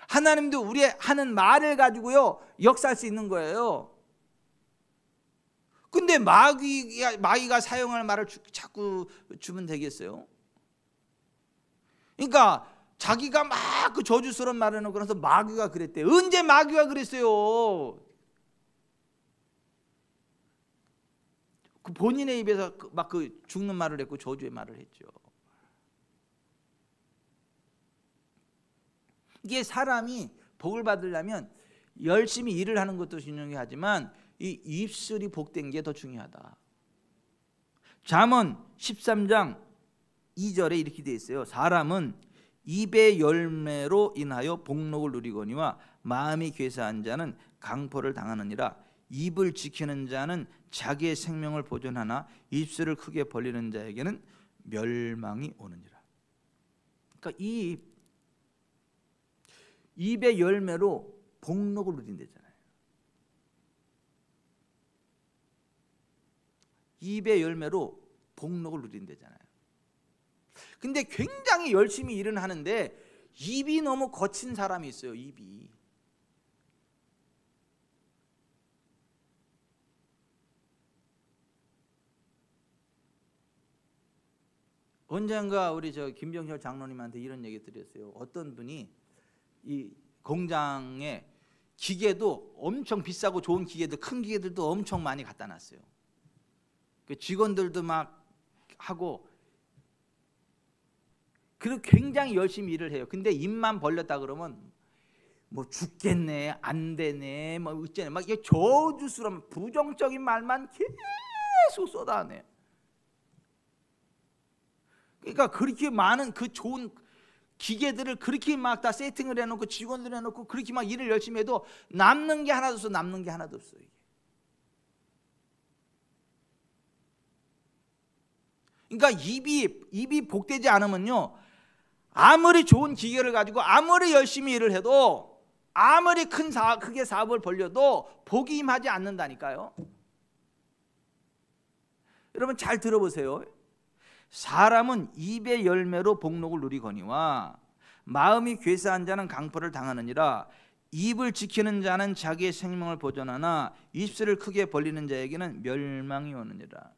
하나님도 우리의 하는 말을 가지고요 역사할 수 있는 거예요. 근데 마귀가 사용할 말을 자꾸 주면 되겠어요? 그러니까 자기가 막 그 저주스러운 말을 해놓고 나서 마귀가 그랬대. 언제 마귀가 그랬어요? 그 본인의 입에서 막 그 죽는 말을 했고 저주의 말을 했죠. 이게 사람이 복을 받으려면 열심히 일을 하는 것도 중요하지만 이 입술이 복된 게 더 중요하다. 잠언 13장 2절에 이렇게 되어 있어요. 사람은 입의 열매로 인하여 복록을 누리거니와 마음이 괴사한 자는 강포를 당하느니라. 입을 지키는 자는 자기의 생명을 보존하나 입술을 크게 벌리는 자에게는 멸망이 오느니라. 그러니까 이 입의 열매로 복록을 누린다잖아요. 입의 열매로 복록을 누린다잖아요. 근데 굉장히 열심히 일은 하는데 입이 너무 거친 사람이 있어요. 입이. 언젠가 우리 저 김병철 장로님한테 이런 얘기 드렸어요. 어떤 분이 이 공장에 기계도 엄청 비싸고 좋은 기계들, 큰 기계들도 엄청 많이 갖다 놨어요. 그 직원들도 막 하고 그리고 굉장히 열심히 일을 해요. 근데 입만 벌렸다 그러면 뭐 죽겠네, 안 되네, 뭐 어쩌네, 막 이게 저주스러운 부정적인 말만 계속 쏟아내요. 그러니까 그렇게 많은 그 좋은 기계들을 그렇게 막 다 세팅을 해놓고 직원들 해놓고 그렇게 막 일을 열심히 해도 남는 게 하나도 없어. 남는 게 하나도 없어요. 그러니까 입이 복되지 않으면요, 아무리 좋은 기계를 가지고 아무리 열심히 일을 해도 아무리 크게 사업을 벌려도 복이 임하지 않는다니까요. 여러분 잘 들어보세요. 사람은 입의 열매로 복록을 누리거니와 마음이 괴사한 자는 강포를 당하느니라. 입을 지키는 자는 자기의 생명을 보존하나 입술을 크게 벌리는 자에게는 멸망이 오느니라.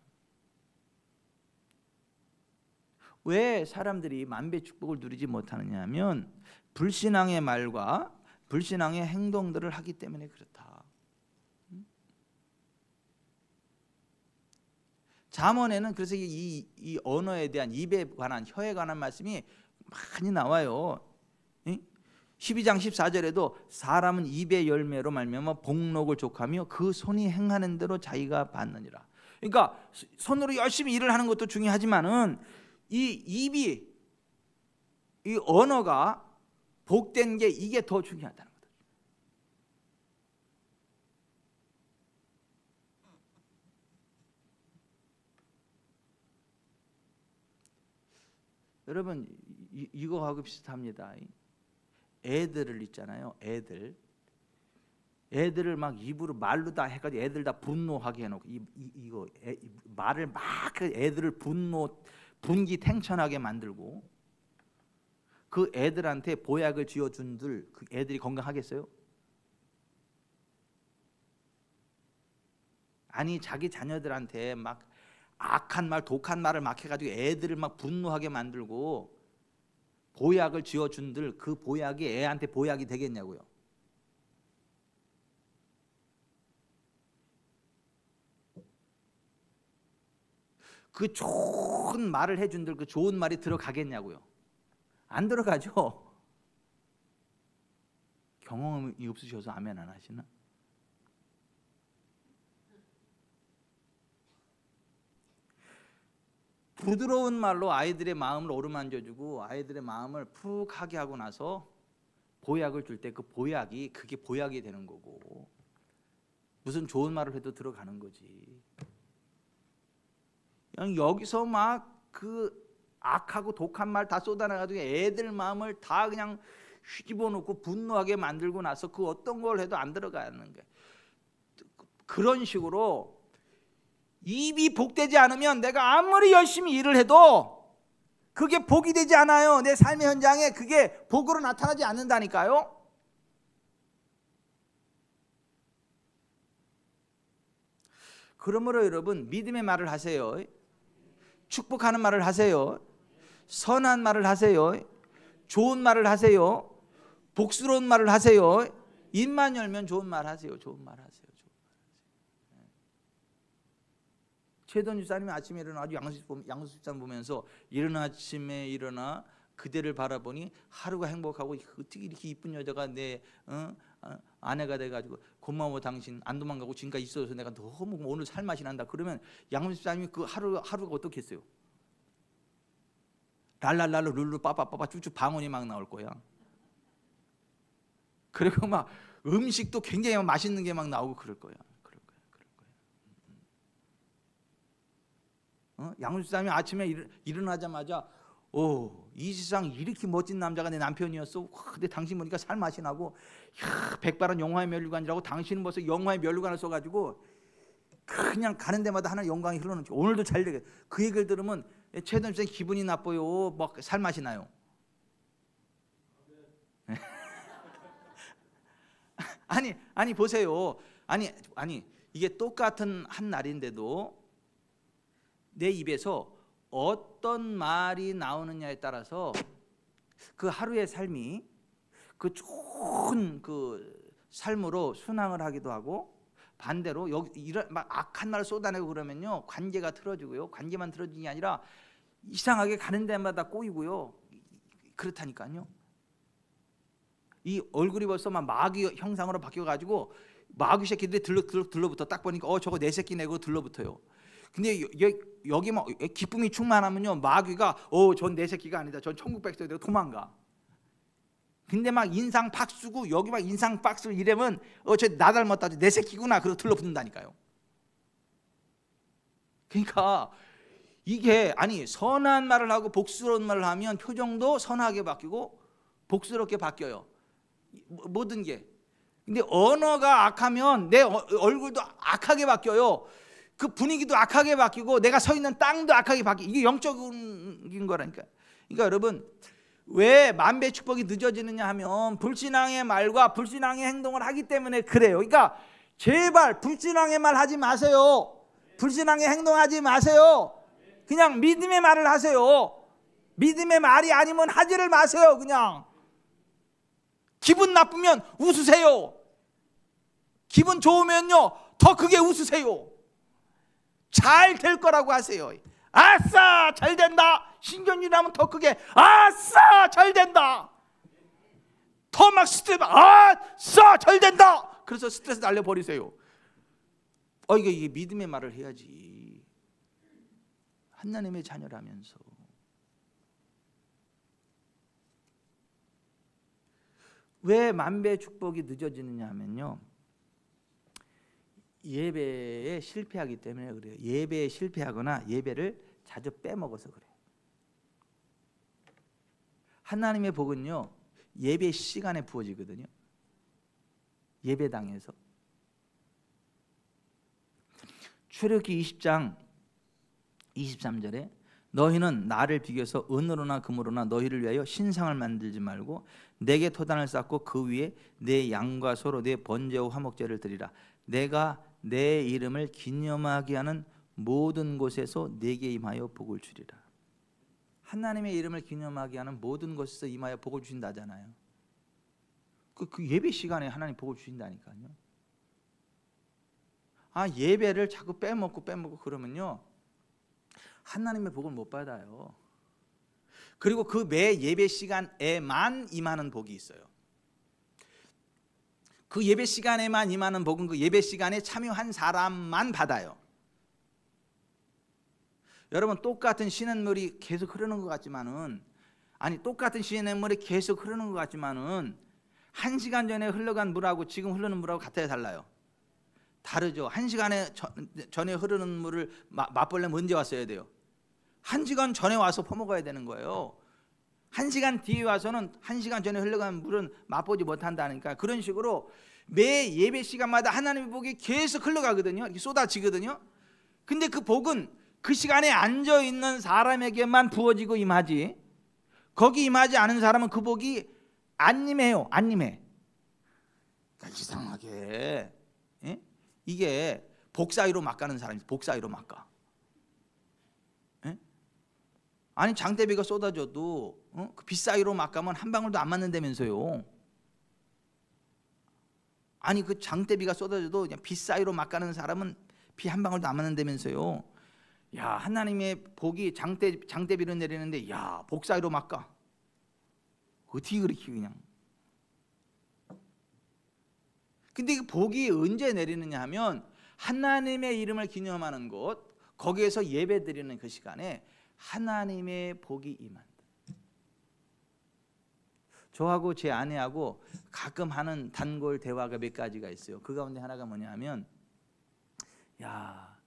왜 사람들이 만배 축복을 누리지 못하느냐 하면 불신앙의 말과 불신앙의 행동들을 하기 때문에 그렇다. 잠언에는 그래서 이 언어에 대한 입에 관한 혀에 관한 말씀이 많이 나와요. 12장 14절에도 사람은 입의 열매로 말미암아 복록을 족하며 그 손이 행하는 대로 자기가 받느니라. 그러니까 손으로 열심히 일을 하는 것도 중요하지만은 이 입이 이 언어가 복된 게 이게 더 중요하다는 거죠. 여러분 이거하고 비슷합니다. 애들을 있잖아요. 애들을 막 입으로 말로 다 해가지고 애들 다 분노하게 해놓고 말을 막 애들을 분기탱천하게 만들고 그 애들한테 보약을 쥐어준들 그 애들이 건강하겠어요? 아니 자기 자녀들한테 막 악한 말, 독한 말을 막 해가지고 애들을 막 분노하게 만들고 보약을 쥐어준들 그 보약이 애한테 보약이 되겠냐고요. 그 좋은 말을 해준들 그 좋은 말이 들어가겠냐고요? 안 들어가죠. 경험이 없으셔서 아멘 안 하시나? 부드러운 말로 아이들의 마음을 어루만져주고 아이들의 마음을 푹 하게 하고 나서 보약을 줄 때 그 보약이 그게 보약이 되는 거고, 무슨 좋은 말을 해도 들어가는 거지. 그냥 여기서 막 그 악하고 독한 말 다 쏟아내가지고 애들 마음을 다 그냥 휘집어 놓고 분노하게 만들고 나서 그 어떤 걸 해도 안 들어가는 거야. 그런 식으로 입이 복되지 않으면 내가 아무리 열심히 일을 해도 그게 복이 되지 않아요. 내 삶의 현장에 그게 복으로 나타나지 않는다니까요. 그러므로 여러분, 믿음의 말을 하세요. 축복하는 말을 하세요. 선한 말을 하세요. 좋은 말을 하세요. 복스러운 말을 하세요. 입만 열면 좋은 말 하세요. 좋은 말 하세요. 최don 집사님이 아침에 일어나 양수 집사님 보면서 이른 아침에 일어나 그대를 바라보니 하루가 행복하고 어떻게 이렇게 이쁜 여자가 내 아내가 돼가지고 고마워 당신 안 도망가고 지금까지 있어서 내가 너무 오늘 살맛이 난다. 그러면 양수 집사님이 그 하루가 어떻겠어요? 랄랄랄로 룰루 빠빠빠빠 쭉쭉 방언이 막 나올 거야. 그리고 막 음식도 굉장히 맛있는 게 막 나오고 그럴 거야. 양수 집사님이 아침에 일어나자마자 이 세상 이렇게 멋진 남자가 내 남편이었어. 근데 당신 보니까 살맛이 나고 백발은 영화의 면류관이라고 당신은 벌써 영화의 면류관을 써가지고 그냥 가는 데마다 하는 영광이 흘러넘쳐. 오늘도 잘 되게 그 얘기를 들으면 최don 집사님 기분이 나빠요. 막 살맛이 나요. 아니 보세요. 아니 이게 똑같은 한 날인데도 내 입에서 어떤 말이 나오느냐에 따라서 그 하루의 삶이 그 좋은 그 삶으로 순항을 하기도 하고, 반대로 여기 이런 막 악한 말 쏟아내고 그러면요 관계가 틀어지고요. 관계만 틀어지는 게 아니라 이상하게 가는 데마다 꼬이고요. 그렇다니까요. 이 얼굴이 벌써 막 마귀 형상으로 바뀌어가지고 마귀 새끼들이 들러붙어. 딱 보니까 저거 내 새끼 내고 들러붙어요. 근데 여기 막 기쁨이 충만하면요 마귀가 전 내 새끼가 아니다. 전 천국 백성이 되고 도망가. 근데 막 인상 팍 쓰고 여기 막 인상 팍 쓰고 이러면 저 나 닮았다. 내 새끼구나. 그러고 들러붙는다니까요. 그러니까 이게 선한 말을 하고 복스러운 말을 하면 표정도 선하게 바뀌고 복스럽게 바뀌어요. 모든 게. 근데 언어가 악하면 내 얼굴도 악하게 바뀌어요. 그 분위기도 악하게 바뀌고 내가 서 있는 땅도 악하게 바뀌고 이게 영적인 거라니까. 그러니까 여러분, 왜 만배 축복이 늦어지느냐 하면 불신앙의 말과 불신앙의 행동을 하기 때문에 그래요. 그러니까 제발 불신앙의 말 하지 마세요. 불신앙의 행동하지 마세요. 그냥 믿음의 말을 하세요. 믿음의 말이 아니면 하지를 마세요. 그냥 기분 나쁘면 웃으세요. 기분 좋으면요 더 크게 웃으세요. 잘 될 거라고 하세요. 아싸 잘 된다. 신경질하면 더 크게 아싸 잘 된다. 더 막 스트레스 아싸 잘 된다. 그래서 스트레스 날려버리세요. 이게 믿음의 말을 해야지. 하나님의 자녀라면서. 왜 만배 축복이 늦어지느냐 하면요 예배에 실패하기 때문에 그래요. 예배에 실패하거나 예배를 자주 빼먹어서 그래요. 하나님의 복은요 예배 시간에 부어지거든요. 예배당에서. 출애굽기 20장 23절에 너희는 나를 비교해서 은으로나 금으로나 너희를 위하여 신상을 만들지 말고 내게 토단을 쌓고 그 위에 내 양과 소로 내 번제와 화목제를 드리라. 내가 내 이름을 기념하게 하는 모든 곳에서 내게 임하여 복을 주리라. 하나님의 이름을 기념하게 하는 모든 곳에서 임하여 복을 주신다잖아요. 그 예배 시간에 하나님 복을 주신다니까요. 예배를 자꾸 빼먹고 그러면요 하나님의 복을 못 받아요. 그리고 그 매 예배 시간에만 임하는 복이 있어요. 그 예배 시간에만 임하는 복은 그 예배 시간에 참여한 사람만 받아요. 여러분, 똑같은 신냇물이 계속 흐르는 것 같지만은, 아니 똑같은 신냇물이 계속 흐르는 것 같지만은 1시간 전에 흘러간 물하고 지금 흐르는 물하고 같아요, 달라요? 다르죠. 1시간 전에 흐르는 물을 맛보려면 언제 왔어야 돼요? 1시간 전에 와서 퍼먹어야 되는 거예요. 1시간 뒤에 와서는 1시간 전에 흘러간 물은 맛보지 못한다니까. 그런 식으로 매 예배 시간마다 하나님의 복이 계속 흘러가거든요. 이렇게 쏟아지거든요. 근데 그 복은 그 시간에 앉아 있는 사람에게만 부어지고 임하지, 거기 임하지 않은 사람은 그 복이 안 임해요. 안 임해. 그러니까 이상하게, 예? 이게 복 사이로 막 가는 사람이 복 사이로 막 가. 예? 아니 장대비가 쏟아져도 그 빛 사이로 막 가면 한 방울도 안 맞는다면서요. 아니 그 장대비가 쏟아져도 그냥 빛 사이로 막 가는 사람은 비 한 방울도 안 맞는다면서요. 야, 하나님의 복이 장대비로 내리는데 야, 복 사이로 막 가. 어떻게 그렇게 그냥. 근데 그 복이 언제 내리느냐 하면 하나님의 이름을 기념하는 곳, 거기에서 예배 드리는 그 시간에 하나님의 복이 임한다. 저하고 제 아내하고 가끔 하는 단골 대화가 몇 가지가 있어요. 그 가운데 하나가 뭐냐 하면, 야,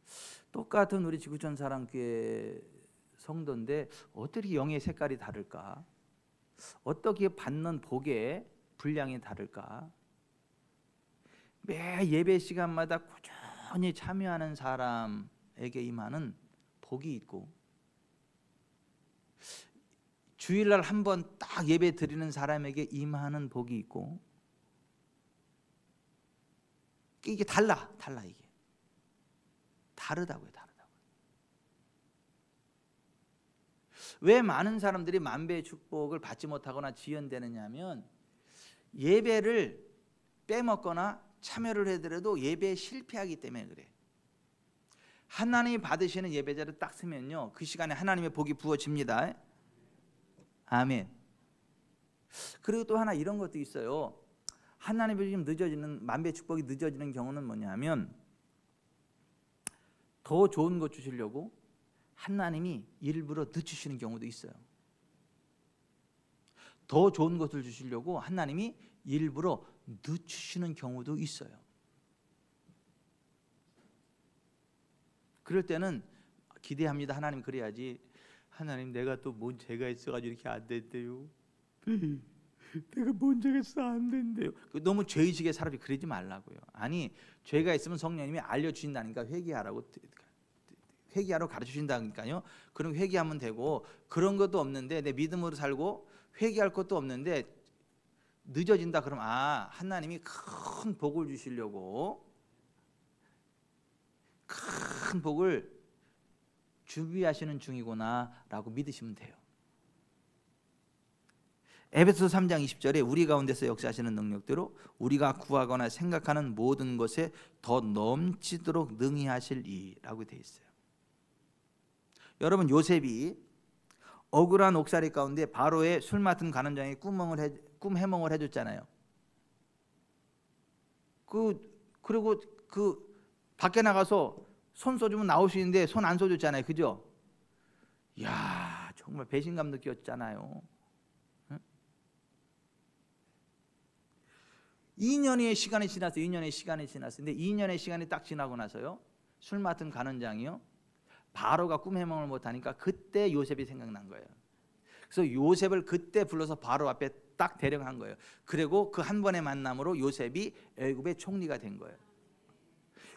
똑같은 우리 지구촌 사랑교회 성도인데 어떻게 영의 색깔이 다를까? 어떻게 받는 복의 분량이 다를까? 매 예배 시간마다 꾸준히 참여하는 사람에게 임하는 복이 있고, 주일날 한 번 딱 예배 드리는 사람에게 임하는 복이 있고, 이게 달라 이게 다르다고요. 왜 많은 사람들이 만배의 축복을 받지 못하거나 지연되느냐 하면 예배를 빼먹거나 참여를 해더라도 예배에 실패하기 때문에 그래. 하나님이 받으시는 예배자를 딱 쓰면요, 그 시간에 하나님의 복이 부어집니다. 아멘. 그리고 또 하나 이런 것도 있어요. 하나님의 좀 늦어지는, 만배의 축복이 늦어지는 경우는 뭐냐면, 더 좋은 것 주시려고 하나님이 일부러 늦추시는 경우도 있어요. 더 좋은 것을 주시려고 하나님이 일부러 늦추시는 경우도 있어요. 그럴 때는 기대합니다. 하나님 그래야지. 하나님, 내가 또 뭔 죄가 있어가지고 이렇게 안 된대요. 내가 뭔 죄가 있어 안 된대요. 너무 죄의식의 사람이 그러지 말라고요. 아니, 죄가 있으면 성령님이 알려주신다니까. 회개하러 가르쳐주신다니까요. 그럼 회개하면 되고, 그런 것도 없는데 내 믿음으로 살고 회개할 것도 없는데 늦어진다 그러면, 아, 하나님이 큰 복을 주시려고 큰 복을 준비하시는 중이구나 라고 믿으시면 돼요. 에베소서 3장 20절에 우리 가운데서 역사하시는 능력대로 우리가 구하거나 생각하는 모든 것에 더 넘치도록 능히 하실 이라고 되어 있어요. 여러분, 요셉이 억울한 옥살이 가운데 바로의 술 맡은 간원장이 꿈 해몽을 해줬잖아요. 그리고 그 밖에 나가서 손 써주면 나올 수 있는데 손 안 써줬잖아요. 그죠? 이야, 정말 배신감 느꼈잖아요. 응? 2년의 시간이 지났어요. 2년의 시간이 지났어요. 근데 2년의 시간이 딱 지나고 나서요, 술 맡은 간원장이요, 바로가 꿈 해몽을 못하니까 그때 요셉이 생각난 거예요. 그래서 요셉을 그때 불러서 바로 앞에 딱 대령한 거예요. 그리고 그 한 번의 만남으로 요셉이 애굽의 총리가 된 거예요.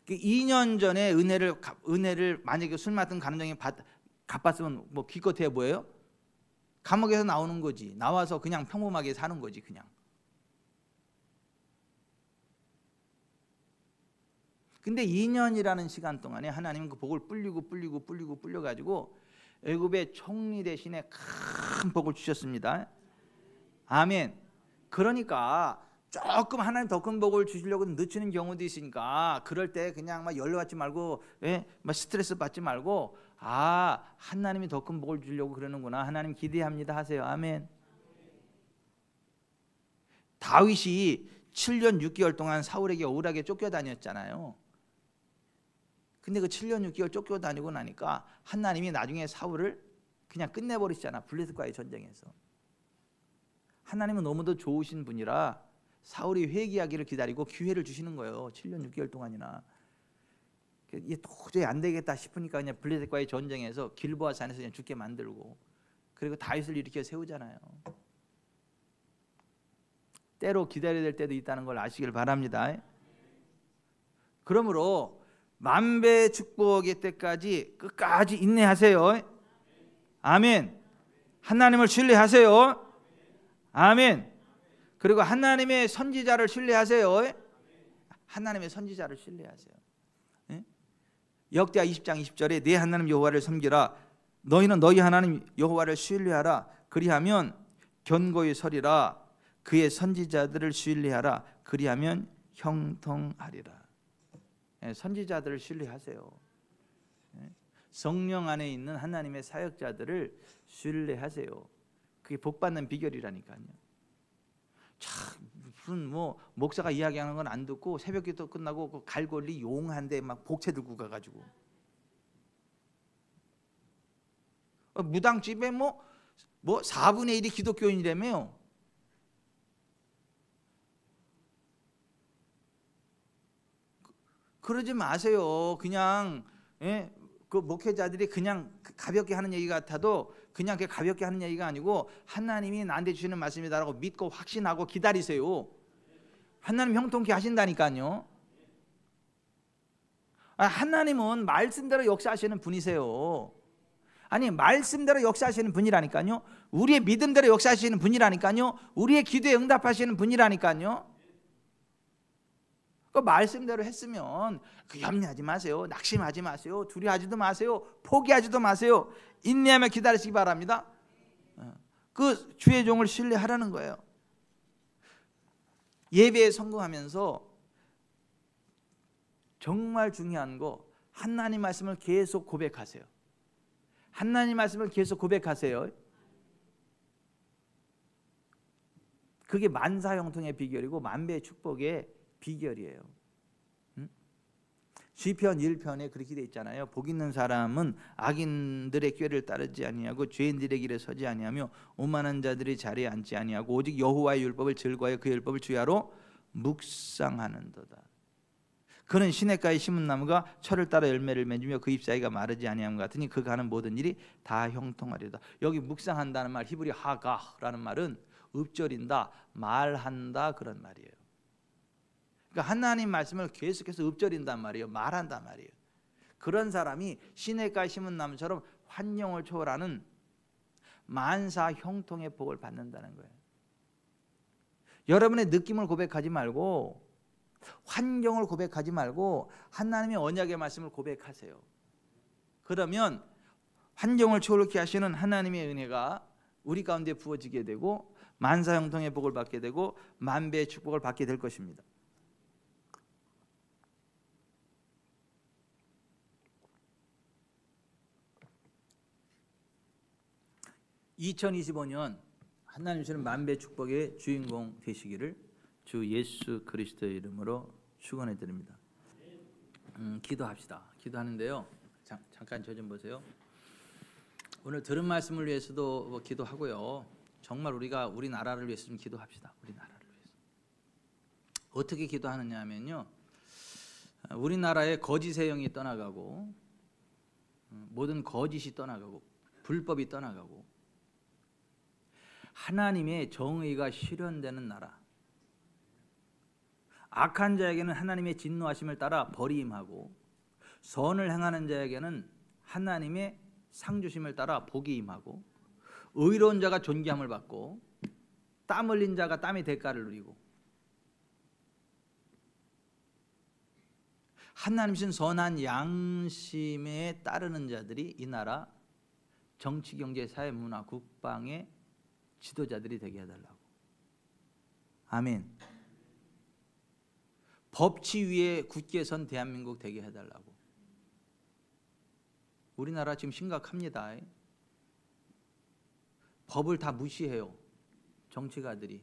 2년 전에 은혜를 만약에 술 맡은 간원장이 갚았으면 뭐 기껏해야 뭐예요? 감옥에서 나오는 거지. 나와서 그냥 평범하게 사는 거지 그냥. 근데 2년이라는 시간 동안에 하나님은 그 복을 불려가지고 애굽의 총리 대신에 큰 복을 주셨습니다. 아멘. 그러니까 조금 하나님 더 큰 복을 주시려고 늦추는 경우도 있으니까, 그럴 때 그냥 막 연락받지 말고, 막 스트레스 받지 말고, 하나님이 더 큰 복을 주려고 그러는구나. 하나님 기대합니다 하세요. 아멘. 다윗이 7년 6개월 동안 사울에게 억울하게 쫓겨다녔잖아요. 근데 그 7년 6개월 쫓겨다니고 나니까 하나님이 나중에 사울을 그냥 끝내버리시잖아. 블레셋과의 전쟁에서. 하나님은 너무도 좋으신 분이라 사울이 회개하기를 기다리고 기회를 주시는 거예요. 7년 6개월 동안이나. 이게 도저히 안 되겠다 싶으니까 그냥 블레셋과의 전쟁에서 길보아 산에서 그냥 죽게 만들고, 그리고 다윗을 일으켜 세우잖아요. 때로 기다려야 될 때도 있다는 걸 아시길 바랍니다. 그러므로 만배 축복의 때까지 끝까지 인내하세요. 아멘. 하나님을 신뢰하세요. 아멘. 그리고 하나님의 선지자를 신뢰하세요. 하나님의 선지자를 신뢰하세요. 역대하 20장 20절에 내 하나님 여호와를 섬기라. 너희는 너희 하나님 여호와를 신뢰하라. 그리하면 견고히 서리라. 그의 선지자들을 신뢰하라. 그리하면 형통하리라. 선지자들을 신뢰하세요. 성령 안에 있는 하나님의 사역자들을 신뢰하세요. 그게 복받는 비결이라니까요. 참 무슨 목사가 이야기하는 건 안 듣고 새벽기도 끝나고 그 갈골리 용한데 막 복채 들고 가가지고 무당집에 4분의 1이 기독교인이라며요. 그러지 마세요. 그냥 그 목회자들이 그냥 가볍게 하는 얘기 같아도 그냥 그게 가볍게 하는 얘기가 아니고 하나님이 나한테 주시는 말씀이다라고 믿고 확신하고 기다리세요. 하나님 형통케 하신다니까요. 하나님은 말씀대로 역사하시는 분이세요. 아니 말씀대로 역사하시는 분이라니까요. 우리의 믿음대로 역사하시는 분이라니까요. 우리의 기도에 응답하시는 분이라니까요. 그 말씀대로 했으면 염려하지 마세요. 낙심하지 마세요. 두려워하지도 마세요. 포기하지도 마세요. 인내하며 기다리시기 바랍니다. 그 주의 종을 신뢰하라는 거예요. 예배에 성공하면서 정말 중요한 거, 하나님 말씀을 계속 고백하세요. 하나님 말씀을 계속 고백하세요. 그게 만사형통의 비결이고 만배의 축복의 비결이에요. 시편 1편에 그렇게 돼 있잖아요. 복 있는 사람은 악인들의 꾀를 따르지 아니하고 죄인들의 길에 서지 아니하며 오만한 자들의 자리에 앉지 아니하고 오직 여호와의 율법을 즐거워하여 그 율법을 주야로 묵상하는도다. 그는 시냇가에 심은 나무가 철을 따라 열매를 맺으며 그 잎사귀가 마르지 아니함 같으니 그가 하는 모든 일이 다 형통하리로다. 여기 묵상한다는 말, 히브리 하가라는 말은 읊조린다, 말한다 그런 말이에요. 그러니까 하나님 말씀을 계속해서 읊조린단 말이에요. 말한단 말이에요. 그런 사람이 시냇가에 심은 나무처럼 환경을 초월하는 만사 형통의 복을 받는다는 거예요. 여러분의 느낌을 고백하지 말고, 환경을 고백하지 말고 하나님의 언약의 말씀을 고백하세요. 그러면 환경을 초월케 하시는 하나님의 은혜가 우리 가운데 부어지게 되고 만사 형통의 복을 받게 되고 만배의 축복을 받게 될 것입니다. 2025년 하나님 주시는 만배 축복의 주인공 되시기를 주 예수 그리스도의 이름으로 축원해 드립니다. 기도합시다. 기도하는데요. 잠깐 저 좀 보세요. 오늘 들은 말씀을 위해서도 기도하고요. 정말 우리가 우리나라를 위해서 좀 기도합시다. 우리나라를 위해서. 어떻게 기도하느냐 하면요. 우리나라의 거짓의 영이 떠나가고 모든 거짓이 떠나가고 불법이 떠나가고 하나님의 정의가 실현되는 나라. 악한 자에게는 하나님의 진노하심을 따라 벌이임하고 선을 행하는 자에게는 하나님의 상주심을 따라 복이 임하고 의로운 자가 존귀함을 받고 땀 흘린 자가 땀의 대가를 누리고 하나님 주신 선한 양심에 따르는 자들이 이 나라 정치, 경제, 사회, 문화, 국방의 지도자들이 되게 해달라고. 아멘. 법치 위에 굳게 선 대한민국 되게 해달라고. 우리나라 지금 심각합니다. 법을 다 무시해요. 정치가들이.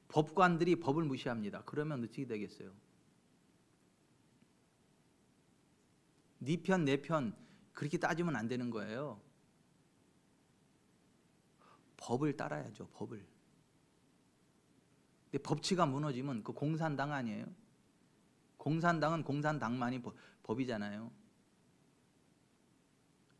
법관들이 법을 무시합니다. 그러면 어떻게 되겠어요? 네 편, 내 편 그렇게 따지면 안 되는 거예요. 법을 따라야죠. 법을. 근데 법치가 무너지면 그 공산당 아니에요? 공산당은 공산당만이 법이잖아요.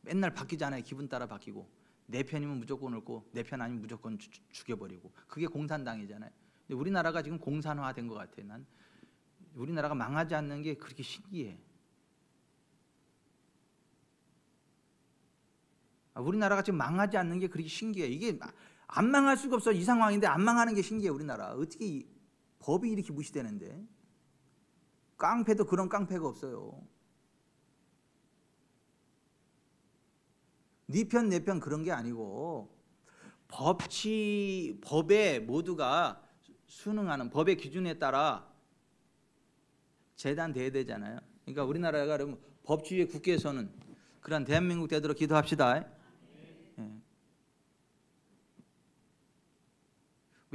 맨날 바뀌잖아요. 기분 따라 바뀌고. 내 편이면 무조건 옳고 내 편 아니면 무조건 죽여버리고. 그게 공산당이잖아요. 근데 우리나라가 지금 공산화된 것 같아요. 난 우리나라가 망하지 않는 게 그렇게 신기해. 우리나라가 지금 망하지 않는 게 그렇게 신기해. 이게 안 망할 수가 없어. 이 상황인데 안 망하는 게 신기해. 우리나라 어떻게 법이 이렇게 무시되는데. 깡패도 그런 깡패가 없어요. 네 편 내 편 그런 게 아니고 법에 모두가 순응하는 법의 기준에 따라 재단돼야 되잖아요. 그러니까 우리나라가 그러면 법치주의 국회에서는 그런 대한민국 되도록 기도합시다.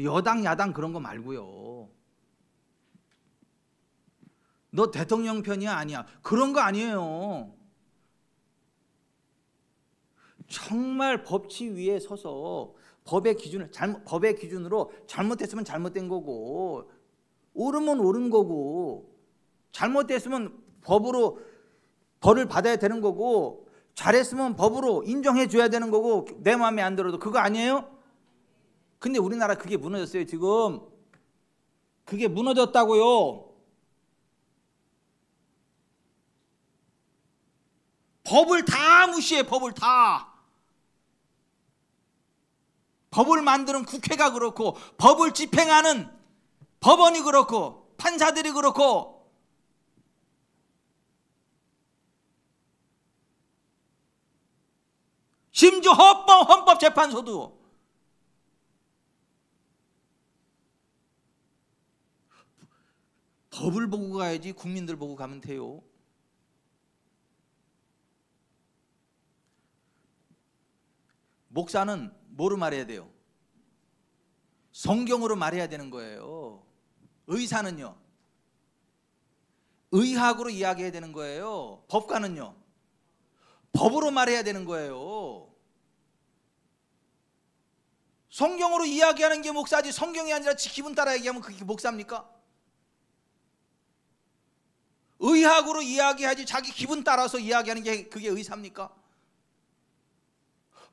여당 야당 그런 거 말고요. 너 대통령 편이야 아니야 그런 거 아니에요. 정말 법치 위에 서서 법의 기준으로 잘못했으면 잘못된 거고 옳으면 옳은 거고 잘못됐으면 법으로 벌을 받아야 되는 거고 잘했으면 법으로 인정해 줘야 되는 거고 내 마음에 안 들어도 그거 아니에요? 근데 우리나라 그게 무너졌어요. 지금 그게 무너졌다고요. 법을 다 무시해. 법을 다. 법을 만드는 국회가 그렇고 법을 집행하는 법원이 그렇고 판사들이 그렇고 심지어 헌법재판소도 법을 보고 가야지 국민들 보고 가면 돼요. 목사는 뭐로 말해야 돼요? 성경으로 말해야 되는 거예요. 의사는요? 의학으로 이야기해야 되는 거예요. 법관은요? 법으로 말해야 되는 거예요. 성경으로 이야기하는 게 목사지 성경이 아니라 지 기분 따라 얘기하면 그게 목사입니까? 의학으로 이야기하지 자기 기분 따라서 이야기하는 게 그게 의사입니까?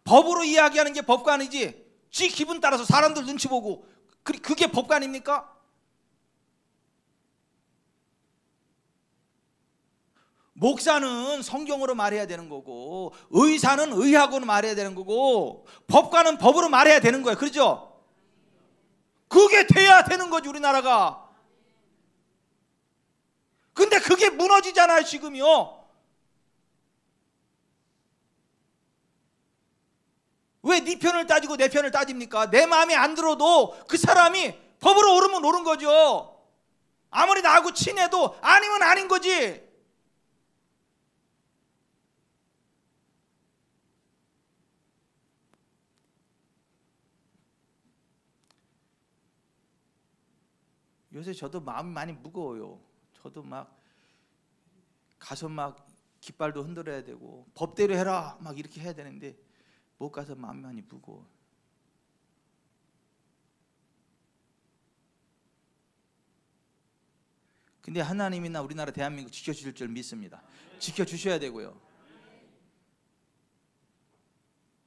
법으로 이야기하는 게 법관이지 지 기분 따라서 사람들 눈치 보고 그게 법관입니까? 목사는 성경으로 말해야 되는 거고 의사는 의학으로 말해야 되는 거고 법관은 법으로 말해야 되는 거예요. 그렇죠? 그게 돼야 되는 거지 우리나라가. 근데 그게 무너지잖아요 지금요. 왜 네 편을 따지고 내 편을 따집니까? 내 마음에 안 들어도 그 사람이 법으로 옳으면 옳은 거죠. 아무리 나하고 친해도 아니면 아닌 거지. 요새 저도 마음이 많이 무거워요. 저도 막 가서 막 깃발도 흔들어야 되고 법대로 해라 막 이렇게 해야 되는데 못 가서 마음이 많이 무거워. 근데 하나님이나 우리나라 대한민국 지켜주실 줄 믿습니다. 지켜주셔야 되고요.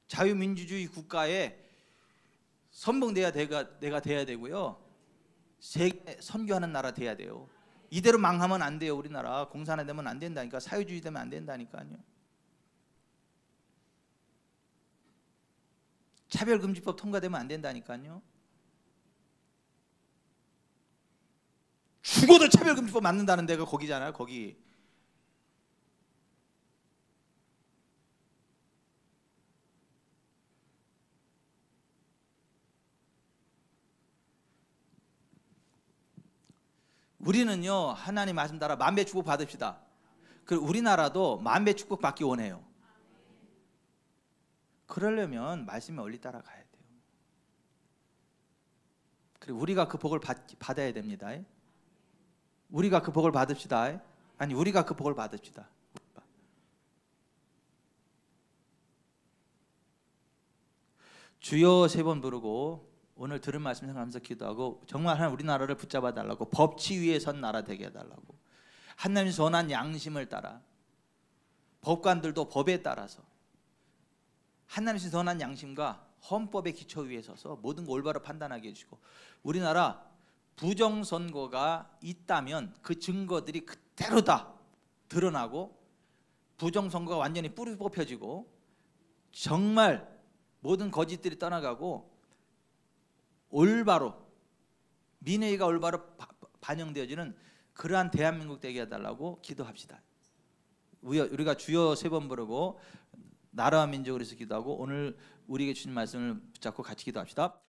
자유민주주의 국가에 선봉돼야 내가 돼야 되고요. 세계 선교하는 나라 돼야 돼요. 이대로 망하면 안 돼요. 우리나라 공산화 되면 안 된다니까. 사회주의 되면 안 된다니까요. 차별금지법 통과되면 안 된다니까요. 죽어도 차별금지법 맞는다는 데가 거기잖아요. 거기. 우리는요 하나님 말씀 따라 만배 축복 받읍시다. 그리고 우리나라도 만배 축복 받기 원해요. 그러려면 말씀에 얼리 따라가야 돼요. 그리고 우리가 그 복을 받아야 됩니다. 우리가 그 복을 받읍시다. 아니, 우리가 그 복을 받읍시다. 주여 3번 부르고 오늘 들은 말씀 생각하면서 기도하고, 정말 하나님 우리나라를 붙잡아 달라고, 법치 위에 선 나라 되게 해달라고, 하나님이 선한 양심을 따라, 법관들도 법에 따라서 하나님이 선한 양심과 헌법의 기초 위에 서서 모든 거 올바로 판단하게 해주시고, 우리나라 부정선거가 있다면 그 증거들이 그대로 다 드러나고 부정선거가 완전히 뿌리 뽑혀지고 정말 모든 거짓들이 떠나가고 올바로 민의가 올바로 반영되어지는 그러한 대한민국 되게 해달라고 기도합시다. 우리가 주여 3번 부르고 나라와 민족을 위해서 기도하고 오늘 우리에게 주신 말씀을 붙잡고 같이 기도합시다.